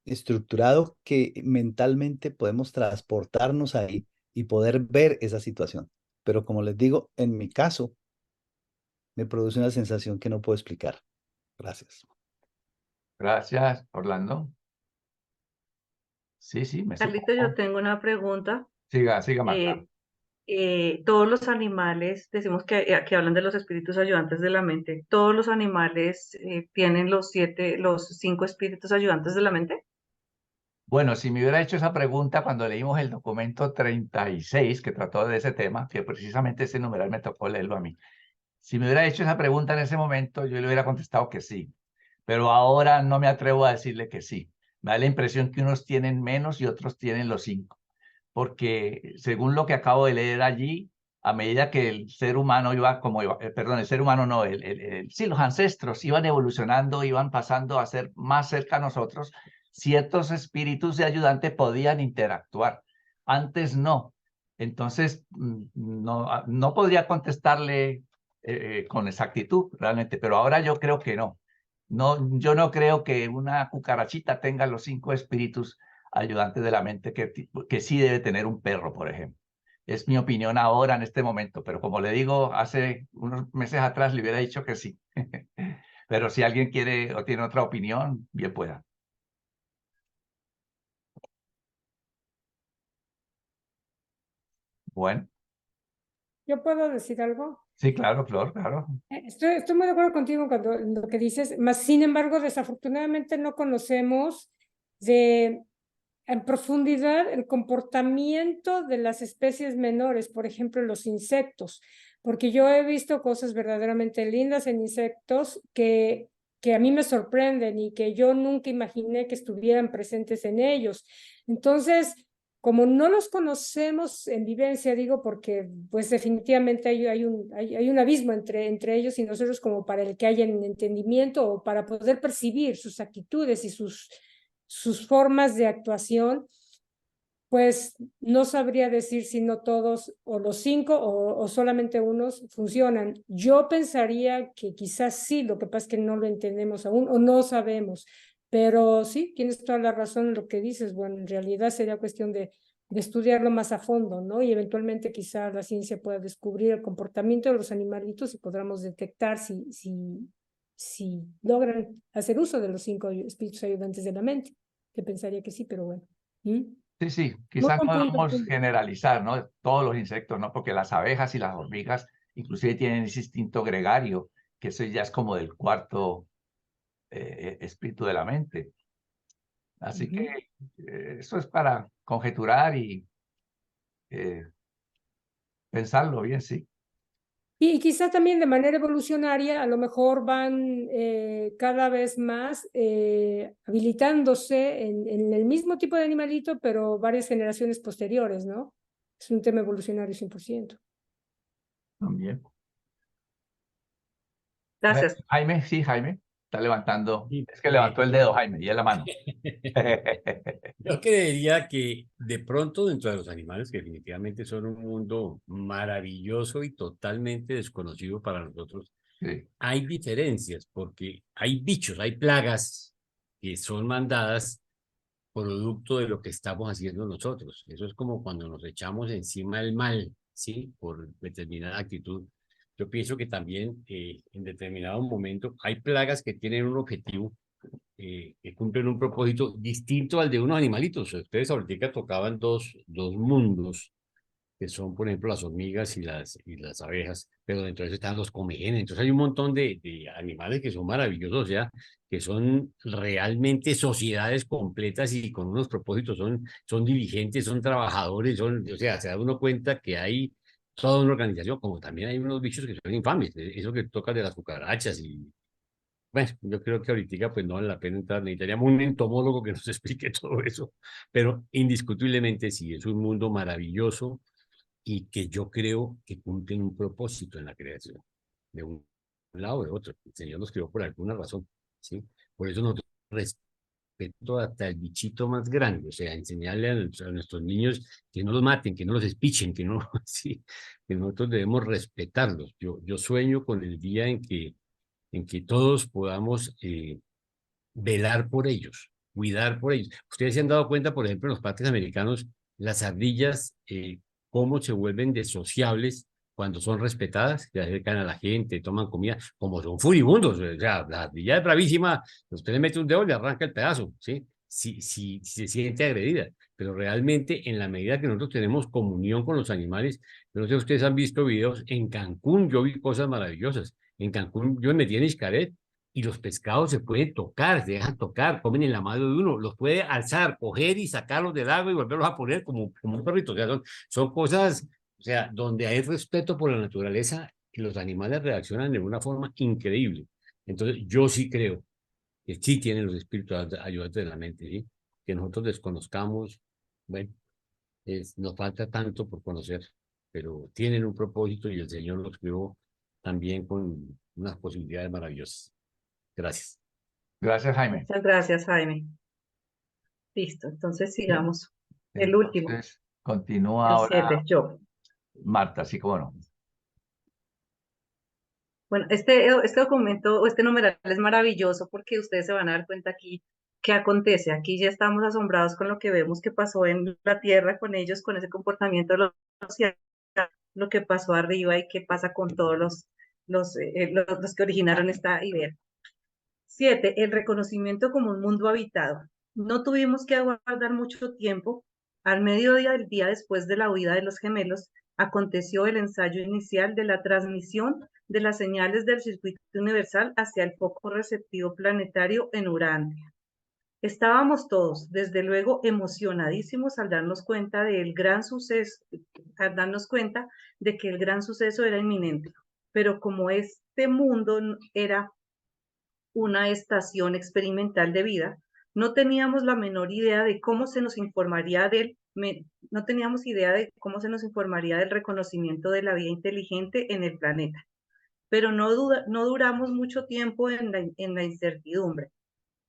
estructurado que mentalmente podemos transportarnos ahí y poder ver esa situación. Pero como les digo, en mi caso, me produce una sensación que no puedo explicar. Gracias. Gracias, Orlando. Sí, me Carlito, yo supongo. tengo una pregunta. Siga, Marta. Todos los animales, decimos que hablan de los espíritus ayudantes de la mente, ¿todos los animales tienen los 5 espíritus ayudantes de la mente? Bueno, si me hubiera hecho esa pregunta cuando leímos el documento 36 que trató de ese tema, que precisamente ese numeral me tocó leerlo a mí. Si me hubiera hecho esa pregunta en ese momento, yo le hubiera contestado que sí. Pero ahora no me atrevo a decirle que sí. Me da la impresión que unos tienen menos y otros tienen los 5. Porque según lo que acabo de leer allí, a medida que el ser humano el ser humano no, sí, los ancestros iban evolucionando, iban pasando a ser más cerca a nosotros, ciertos espíritus de ayudante podían interactuar. Antes no. Entonces, no podría contestarle con exactitud realmente, pero ahora yo creo que no. Yo no creo que una cucarachita tenga los 5 espíritus ayudantes de la mente que sí debe tener un perro, por ejemplo. Es mi opinión ahora en este momento, pero como le digo, hace unos meses atrás le hubiera dicho que sí. Pero si alguien quiere o tiene otra opinión, bien pueda. Bueno, ¿Yo puedo decir algo? sí, claro, Flor, claro. Estoy muy de acuerdo contigo cuando en lo que dices, mas sin embargo, desafortunadamente no conocemos en profundidad el comportamiento de las especies menores, por ejemplo, los insectos, porque yo he visto cosas verdaderamente lindas en insectos que a mí me sorprenden y que yo nunca imaginé que estuvieran presentes en ellos. Entonces, como no los conocemos en vivencia, digo, porque pues definitivamente hay un abismo entre ellos y nosotros como para el que haya un entendimiento o para poder percibir sus actitudes y sus formas de actuación, pues no sabría decir si no todos o los 5 o solamente unos funcionan. Yo pensaría que quizás sí, lo que pasa es que no lo entendemos aún o no sabemos. Pero sí, tienes toda la razón en lo que dices. Bueno, en realidad sería cuestión de estudiarlo más a fondo, ¿no? Y eventualmente quizás la ciencia pueda descubrir el comportamiento de los animalitos y podamos detectar si logran hacer uso de los 5 espíritus ayudantes de la mente, que pensaría que sí, pero bueno. Sí, Muy quizás buen no punto. debemos generalizar, ¿no? Todos los insectos, ¿no? Porque las abejas y las hormigas inclusive tienen ese instinto gregario, que eso ya es como del cuarto espíritu de la mente. Así que eso es para conjeturar y pensarlo bien, sí. Y quizá también de manera evolucionaria, a lo mejor van cada vez más habilitándose en el mismo tipo de animalito, pero varias generaciones posteriores, ¿no? Es un tema evolucionario 100%. También. Gracias. Jaime, sí, Jaime, está levantando. Sí, Es que levantó el dedo, Jaime, y es la mano. Yo creería que de pronto dentro de los animales, que definitivamente son un mundo maravilloso y totalmente desconocido para nosotros, Sí, hay diferencias porque hay bichos, hay plagas que son mandadas producto de lo que estamos haciendo nosotros. Eso es como cuando nos echamos encima el mal, ¿sí? Por determinada actitud. yo pienso que también en determinado momento hay plagas que tienen un objetivo, que cumplen un propósito distinto al de unos animalitos. Ustedes ahorita tocaban dos mundos, que son, por ejemplo, las hormigas y las abejas, pero dentro de eso están los comegenes. Entonces hay un montón de animales que son maravillosos, o sea, que son realmente sociedades completas y con unos propósitos, son diligentes, son trabajadores, o sea, se da uno cuenta que hay toda una organización, como también hay unos bichos que son infames, eso que toca de las cucarachas y... Bueno, yo creo que ahorita pues no vale la pena entrar, necesitaríamos un entomólogo que nos explique todo eso, pero indiscutiblemente sí, es un mundo maravilloso y que yo creo que cumplen un propósito en la creación, de un lado o de otro. El Señor nos creó por alguna razón, ¿sí? Por eso nosotros respeto hasta el bichito más grande, o sea, enseñarle a nuestros niños que no los maten, que no los espichen, que no, sí, que nosotros debemos respetarlos. Yo sueño con el día en que todos podamos velar por ellos, cuidar por ellos. Ustedes se han dado cuenta, por ejemplo, en los parques americanos, las ardillas, cómo se vuelven desociables cuando son respetadas, se acercan a la gente, toman comida, como son furibundos. O sea, la ardilla es bravísima, usted le mete un dedo y le arranca el pedazo, ¿sí? Si se siente agredida, pero realmente en la medida que nosotros tenemos comunión con los animales, no sé si ustedes han visto videos, en Cancún yo vi cosas maravillosas. En Cancún yo me metí en Xcaret y los pescados se pueden tocar, se dejan tocar, comen en la mano de uno, los puede alzar, coger y sacarlos del agua y volverlos a poner como un perrito. O sea, son cosas, o sea, donde hay respeto por la naturaleza y los animales reaccionan de una forma increíble. Entonces, yo sí creo que sí tienen los espíritus ayudantes de la mente, ¿sí? Que nosotros desconozcamos, bueno, nos falta tanto por conocer, pero tienen un propósito y el Señor los creó también con unas posibilidades maravillosas. Gracias. Gracias, Jaime. Muchas gracias, Jaime. Listo, entonces sigamos. El último, Entonces, continúa el ahora 7, yo. Marta, sí, cómo no. Bueno, este documento o este numeral es maravilloso porque ustedes se van a dar cuenta aquí qué acontece. Aquí ya estamos asombrados con lo que vemos que pasó en la Tierra con ellos, con ese comportamiento de los lo que pasó arriba y qué pasa con todos los que originaron esta idea. 7. El reconocimiento como un mundo habitado. No tuvimos que aguardar mucho tiempo. Al mediodía del día después de la huida de los gemelos, aconteció el ensayo inicial de la transmisión de las señales del circuito universal hacia el foco receptivo planetario en Urantia. Estábamos todos, desde luego, emocionadísimos al darnos cuenta del gran suceso, al darnos cuenta de que el gran suceso era inminente. Pero como este mundo era una estación experimental de vida, no teníamos la menor idea de cómo se nos informaría no teníamos idea de cómo se nos informaría del reconocimiento de la vida inteligente en el planeta. Pero no duramos mucho tiempo en la incertidumbre.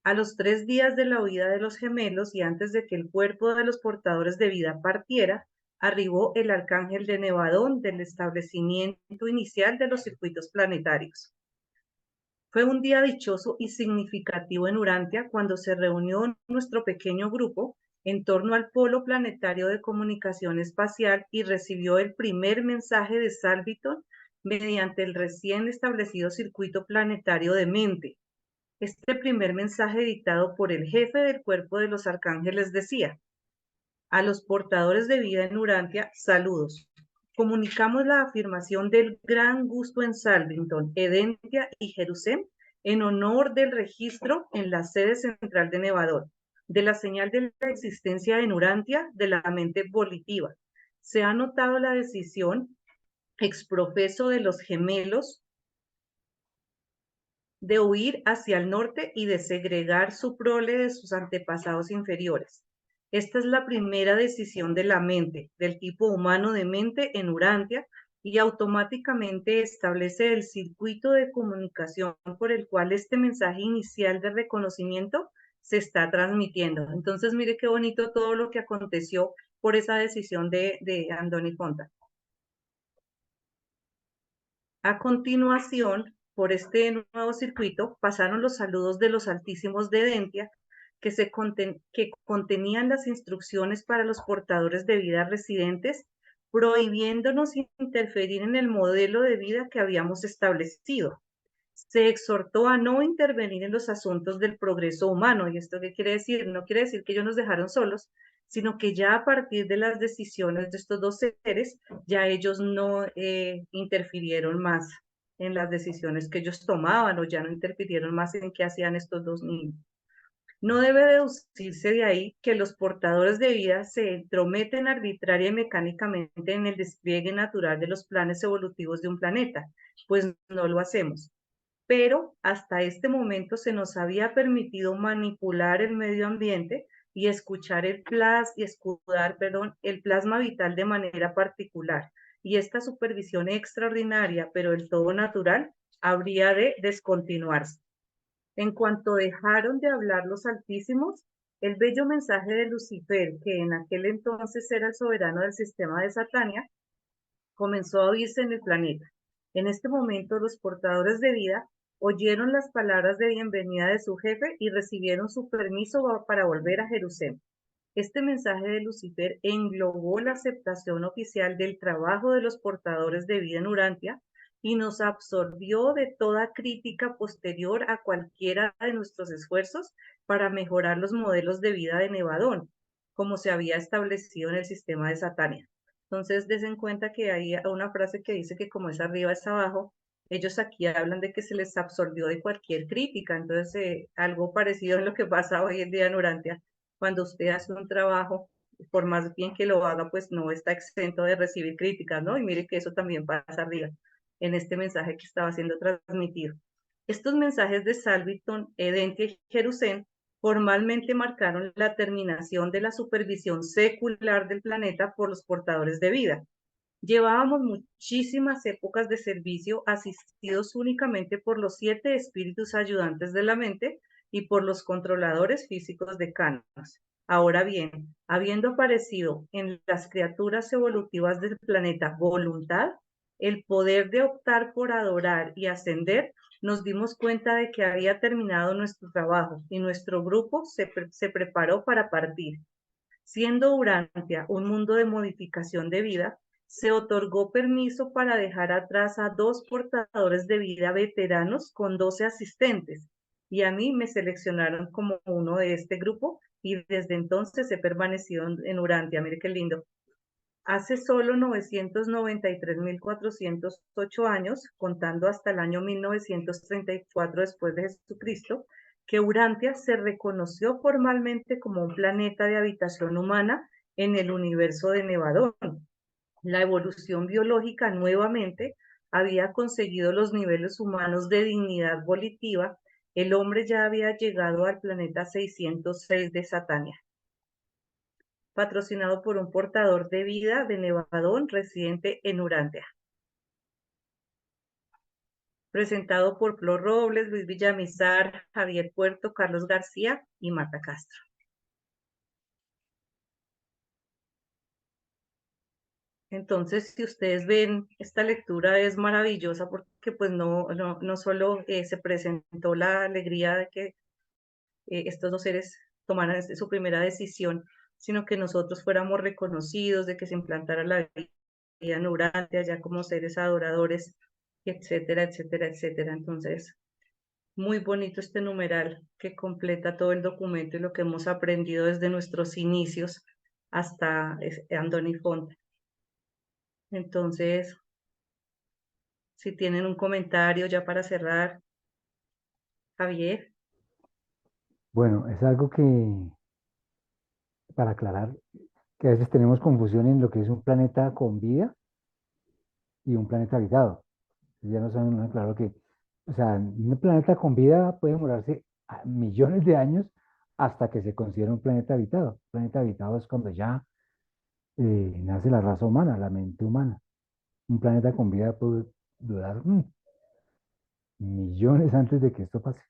A los 3 días de la huida de los gemelos y antes de que el cuerpo de los portadores de vida partiera, arribó el arcángel de Nevadón del establecimiento inicial de los circuitos planetarios. Fue un día dichoso y significativo en Urantia cuando se reunió nuestro pequeño grupo en torno al polo planetario de comunicación espacial y recibió el primer mensaje de Salviton mediante el recién establecido circuito planetario de mente. Este primer mensaje dictado por el jefe del cuerpo de los arcángeles decía: a los portadores de vida en Urantia, saludos. Comunicamos la afirmación del gran gusto en Salvington, Edentia y Jerusalén en honor del registro en la sede central de Nevadón, de la señal de la existencia en Urantia de la mente volitiva. Se ha notado la decisión exprofeso de los gemelos de huir hacia el norte y de segregar su prole de sus antepasados inferiores. Esta es la primera decisión de la mente, del tipo humano de mente en Urantia, y automáticamente establece el circuito de comunicación por el cual este mensaje inicial de reconocimiento se está transmitiendo. Entonces, mire qué bonito todo lo que aconteció por esa decisión de Andoni Fonta. A continuación, por este nuevo circuito, pasaron los saludos de los altísimos de Edentia, que contenían las instrucciones para los portadores de vida residentes prohibiéndonos interferir en el modelo de vida que habíamos establecido. Se exhortó a no intervenir en los asuntos del progreso humano. ¿Y esto qué quiere decir? No quiere decir que ellos nos dejaron solos, sino que ya a partir de las decisiones de estos dos seres, ya ellos no interfirieron más en las decisiones que ellos tomaban o ya no interfirieron más en qué hacían estos dos niños. No debe deducirse de ahí que los portadores de vida se entrometen arbitraria y mecánicamente en el despliegue natural de los planes evolutivos de un planeta, pues no lo hacemos. Pero hasta este momento se nos había permitido manipular el medio ambiente y escuchar el plasma vital de manera particular. Y esta supervisión extraordinaria, pero del todo natural, habría de descontinuarse. En cuanto dejaron de hablar los altísimos, el bello mensaje de Lucifer, que en aquel entonces era el soberano del sistema de Satania, comenzó a oírse en el planeta. En este momento, los portadores de vida oyeron las palabras de bienvenida de su jefe y recibieron su permiso para volver a Jerusalén. Este mensaje de Lucifer englobó la aceptación oficial del trabajo de los portadores de vida en Urantia y nos absorbió de toda crítica posterior a cualquiera de nuestros esfuerzos para mejorar los modelos de vida de Nevadón, como se había establecido en el sistema de Satania. Entonces, des en cuenta que hay una frase que dice que como es arriba es abajo. Ellos aquí hablan de que se les absorbió de cualquier crítica. Entonces, algo parecido a lo que pasa hoy en día en Urantia. Cuando usted hace un trabajo, por más bien que lo haga, pues no está exento de recibir críticas, ¿no? Y mire que eso también pasa arriba en este mensaje que estaba siendo transmitido. Estos mensajes de Salviton, Edentia y Jerusalén formalmente marcaron la terminación de la supervisión secular del planeta por los portadores de vida. Llevábamos muchísimas épocas de servicio asistidos únicamente por los 7 espíritus ayudantes de la mente y por los controladores físicos de Canos. Ahora bien, habiendo aparecido en las criaturas evolutivas del planeta voluntad, el poder de optar por adorar y ascender, nos dimos cuenta de que había terminado nuestro trabajo y nuestro grupo se preparó para partir. Siendo Urantia un mundo de modificación de vida, se otorgó permiso para dejar atrás a 2 portadores de vida veteranos con 12 asistentes, y a mí me seleccionaron como uno de este grupo, y desde entonces he permanecido en Urantia. Mire qué lindo. Hace solo 993.408 años, contando hasta el año 1934 después de Jesucristo, que Urantia se reconoció formalmente como un planeta de habitación humana en el universo de Nevadón. La evolución biológica nuevamente había conseguido los niveles humanos de dignidad volitiva. El hombre ya había llegado al planeta 606 de Satania. Patrocinado por un portador de vida de Nevadón residente en Urantia. Presentado por Flor Robles, Luis Villamizar, Javier Puerto, Carlos García y Marta Castro. Entonces, si ustedes ven, esta lectura es maravillosa porque pues no solo se presentó la alegría de que estos 2 seres tomaran su primera decisión, sino que nosotros fuéramos reconocidos, de que se implantara la vida en Urantia ya como seres adoradores, etcétera, etcétera, etcétera. Entonces, muy bonito este numeral que completa todo el documento y lo que hemos aprendido desde nuestros inicios hasta Andoni Font. Entonces, si tienen un comentario ya para cerrar, Javier. Bueno, es algo que, para aclarar, que a veces tenemos confusión en lo que es un planeta con vida y un planeta habitado. Ya nos han aclarado que, o sea, un planeta con vida puede demorarse millones de años hasta que se considera un planeta habitado. Un planeta habitado es cuando ya nace la raza humana, la mente humana. Un planeta con vida puede durar millones antes de que esto pase.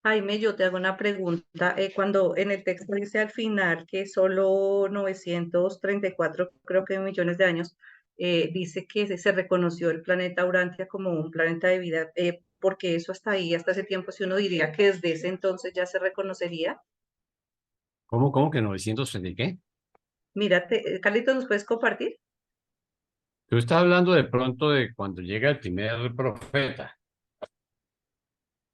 Jaime, yo te hago una pregunta. Cuando en el texto dice al final que solo 934, creo que millones de años, dice que se reconoció el planeta Urantia como un planeta de vida, porque eso hasta ahí, hasta ese tiempo, si uno diría que desde ese entonces ya se reconocería. ¿Cómo que 930 y qué? Mírate, Carlitos, ¿nos puedes compartir? Tú estás hablando de pronto de cuando llega el primer profeta.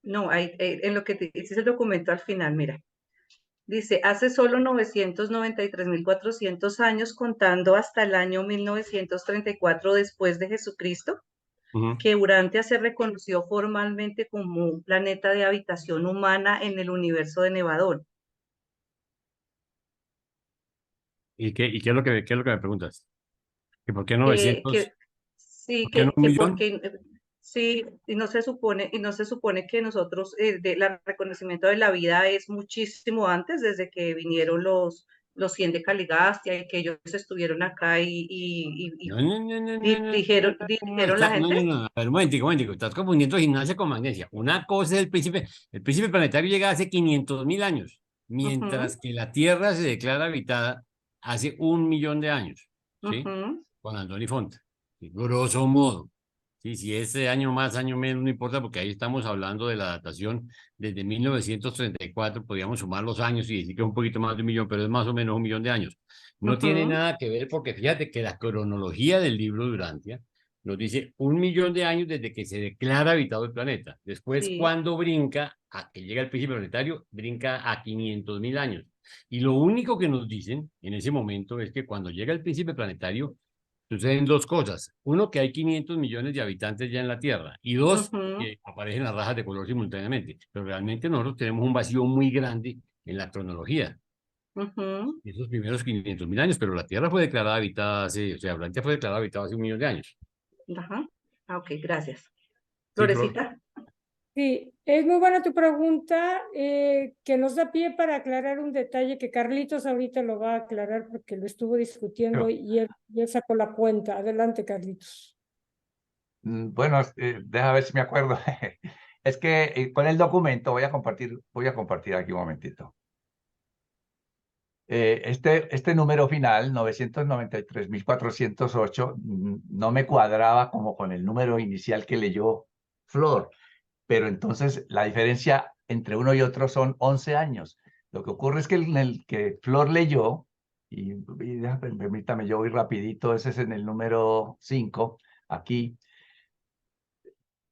No, en lo que te dice el documento al final, mira. Dice, hace solo 993.400 años, contando hasta el año 1934 después de Jesucristo, que Urantia se reconoció formalmente como un planeta de habitación humana en el universo de Nevadón. ¿Y qué es lo qué es lo que me preguntas? ¿Que por qué Eh, 900? que, sí, ¿Por qué no un millón? porque sí, y no se supone que nosotros, el reconocimiento de la vida es muchísimo antes, desde que vinieron los 100 de Caligastia y que ellos estuvieron acá y No, no, no, no, no, no, dirigieron la no, gente. no, a ver, un momentico, estás confundiendo gimnasia con magnesia. Una cosa es el príncipe planetario llega hace 500.000 años, mientras Ujú, que la Tierra se declara habitada hace 1.000.000 de años, ¿sí? ujú, Con Andoni Fonte, ¿sí? Grosso modo. Sí, si es año más, año menos, no importa, porque ahí estamos hablando de la datación desde 1934, podríamos sumar los años y decir que es un poquito más de 1.000.000, pero es más o menos 1.000.000 de años. No tiene ujú, nada que ver porque fíjate que la cronología del libro de Urantia nos dice 1.000.000 de años desde que se declara habitado el planeta. Después, sí, cuando brinca a que llega el principio planetario, brinca a 500.000 años. Y lo único que nos dicen en ese momento es que cuando llega el príncipe planetario, suceden dos cosas. Uno, que hay 500 millones de habitantes ya en la Tierra. Y dos, ujú, que aparecen las rajas de color simultáneamente. Pero realmente nosotros tenemos un vacío muy grande en la cronología. ujú, Esos primeros 500.000 años, pero la Tierra fue declarada habitada hace, o sea, Atlántida fue declarada habitada hace 1.000.000 de años. ajá. Ah, ok, gracias. Sí, Flor. Florecita. Sí, es muy buena tu pregunta, que nos da pie para aclarar un detalle que Carlitos ahorita lo va a aclarar porque lo estuvo discutiendo Pero, y él sacó la cuenta. Adelante, Carlitos. Bueno, deja ver si me acuerdo. Es que con el documento voy a compartir aquí un momentito. Este número final, 993.408, no me cuadraba como con el número inicial que leyó Flor, pero entonces la diferencia entre uno y otro son 11 años. Lo que ocurre es que en el que Flor leyó, permítame, yo voy rapidito, ese es en el número 5, aquí,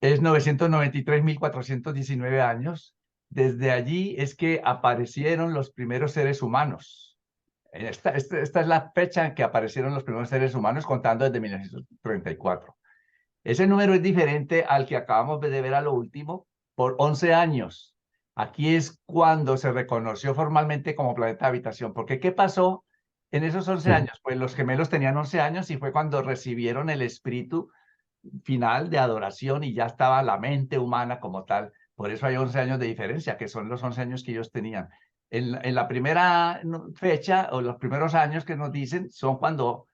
es 993.419 años. Desde allí es que aparecieron los primeros seres humanos. Esta es la fecha en que aparecieron los primeros seres humanos, contando desde 1934. Ese número es diferente al que acabamos de ver a lo último, por 11 años. Aquí es cuando se reconoció formalmente como planeta de habitación. Porque ¿qué pasó en esos 11 años? Pues los gemelos tenían 11 años y fue cuando recibieron el espíritu final de adoración y ya estaba la mente humana como tal. Por eso hay 11 años de diferencia, que son los 11 años que ellos tenían. En la primera fecha o los primeros años que nos dicen son cuando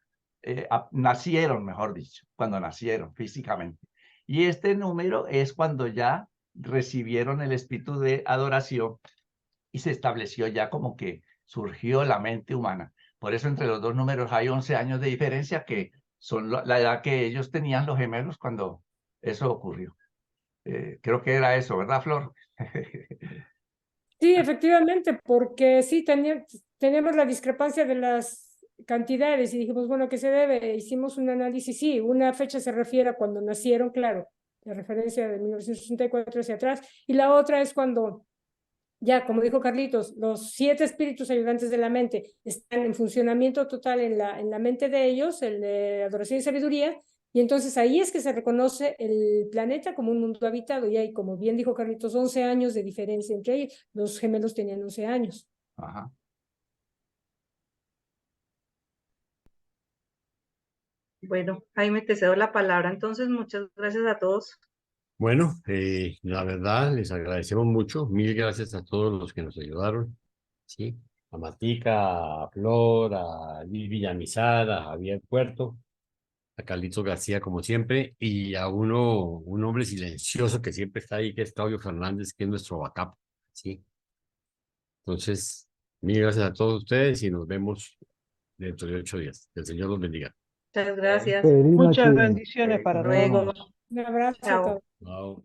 nacieron, mejor dicho, cuando nacieron físicamente. Y este número es cuando ya recibieron el espíritu de adoración y se estableció ya como que surgió la mente humana. Por eso entre los dos números hay 11 años de diferencia, que son la edad que ellos tenían los gemelos cuando eso ocurrió. Creo que era eso, ¿verdad, Flor? Sí, efectivamente, porque sí, teníamos la discrepancia de las cantidades y dijimos, bueno, ¿qué se debe? Hicimos un análisis, sí, una fecha se refiere a cuando nacieron, claro, la referencia de 1964 hacia atrás, y la otra es cuando ya, como dijo Carlitos, los 7 espíritus ayudantes de la mente están en funcionamiento total en la mente de ellos, el de adoración y sabiduría, y entonces ahí es que se reconoce el planeta como un mundo habitado, y hay, como bien dijo Carlitos, 11 años de diferencia entre ellos. Los gemelos tenían 11 años. Ajá. Bueno, Jaime, te cedo la palabra. Entonces, muchas gracias a todos. bueno, la verdad, les agradecemos mucho. Mil gracias a todos los que nos ayudaron. ¿Sí? A Matica, a Flor, a Liz Villamizar, a Javier Puerto, a Carlitos García, como siempre, y a un hombre silencioso que siempre está ahí, que es Claudio Fernández, que es nuestro backup. ¿Sí? Entonces, mil gracias a todos ustedes y nos vemos dentro de 8 días. Que el Señor los bendiga. Muchas gracias. Feliz Muchas noche. bendiciones para Hasta todos. luego. Un abrazo a Chao. todos. Chao.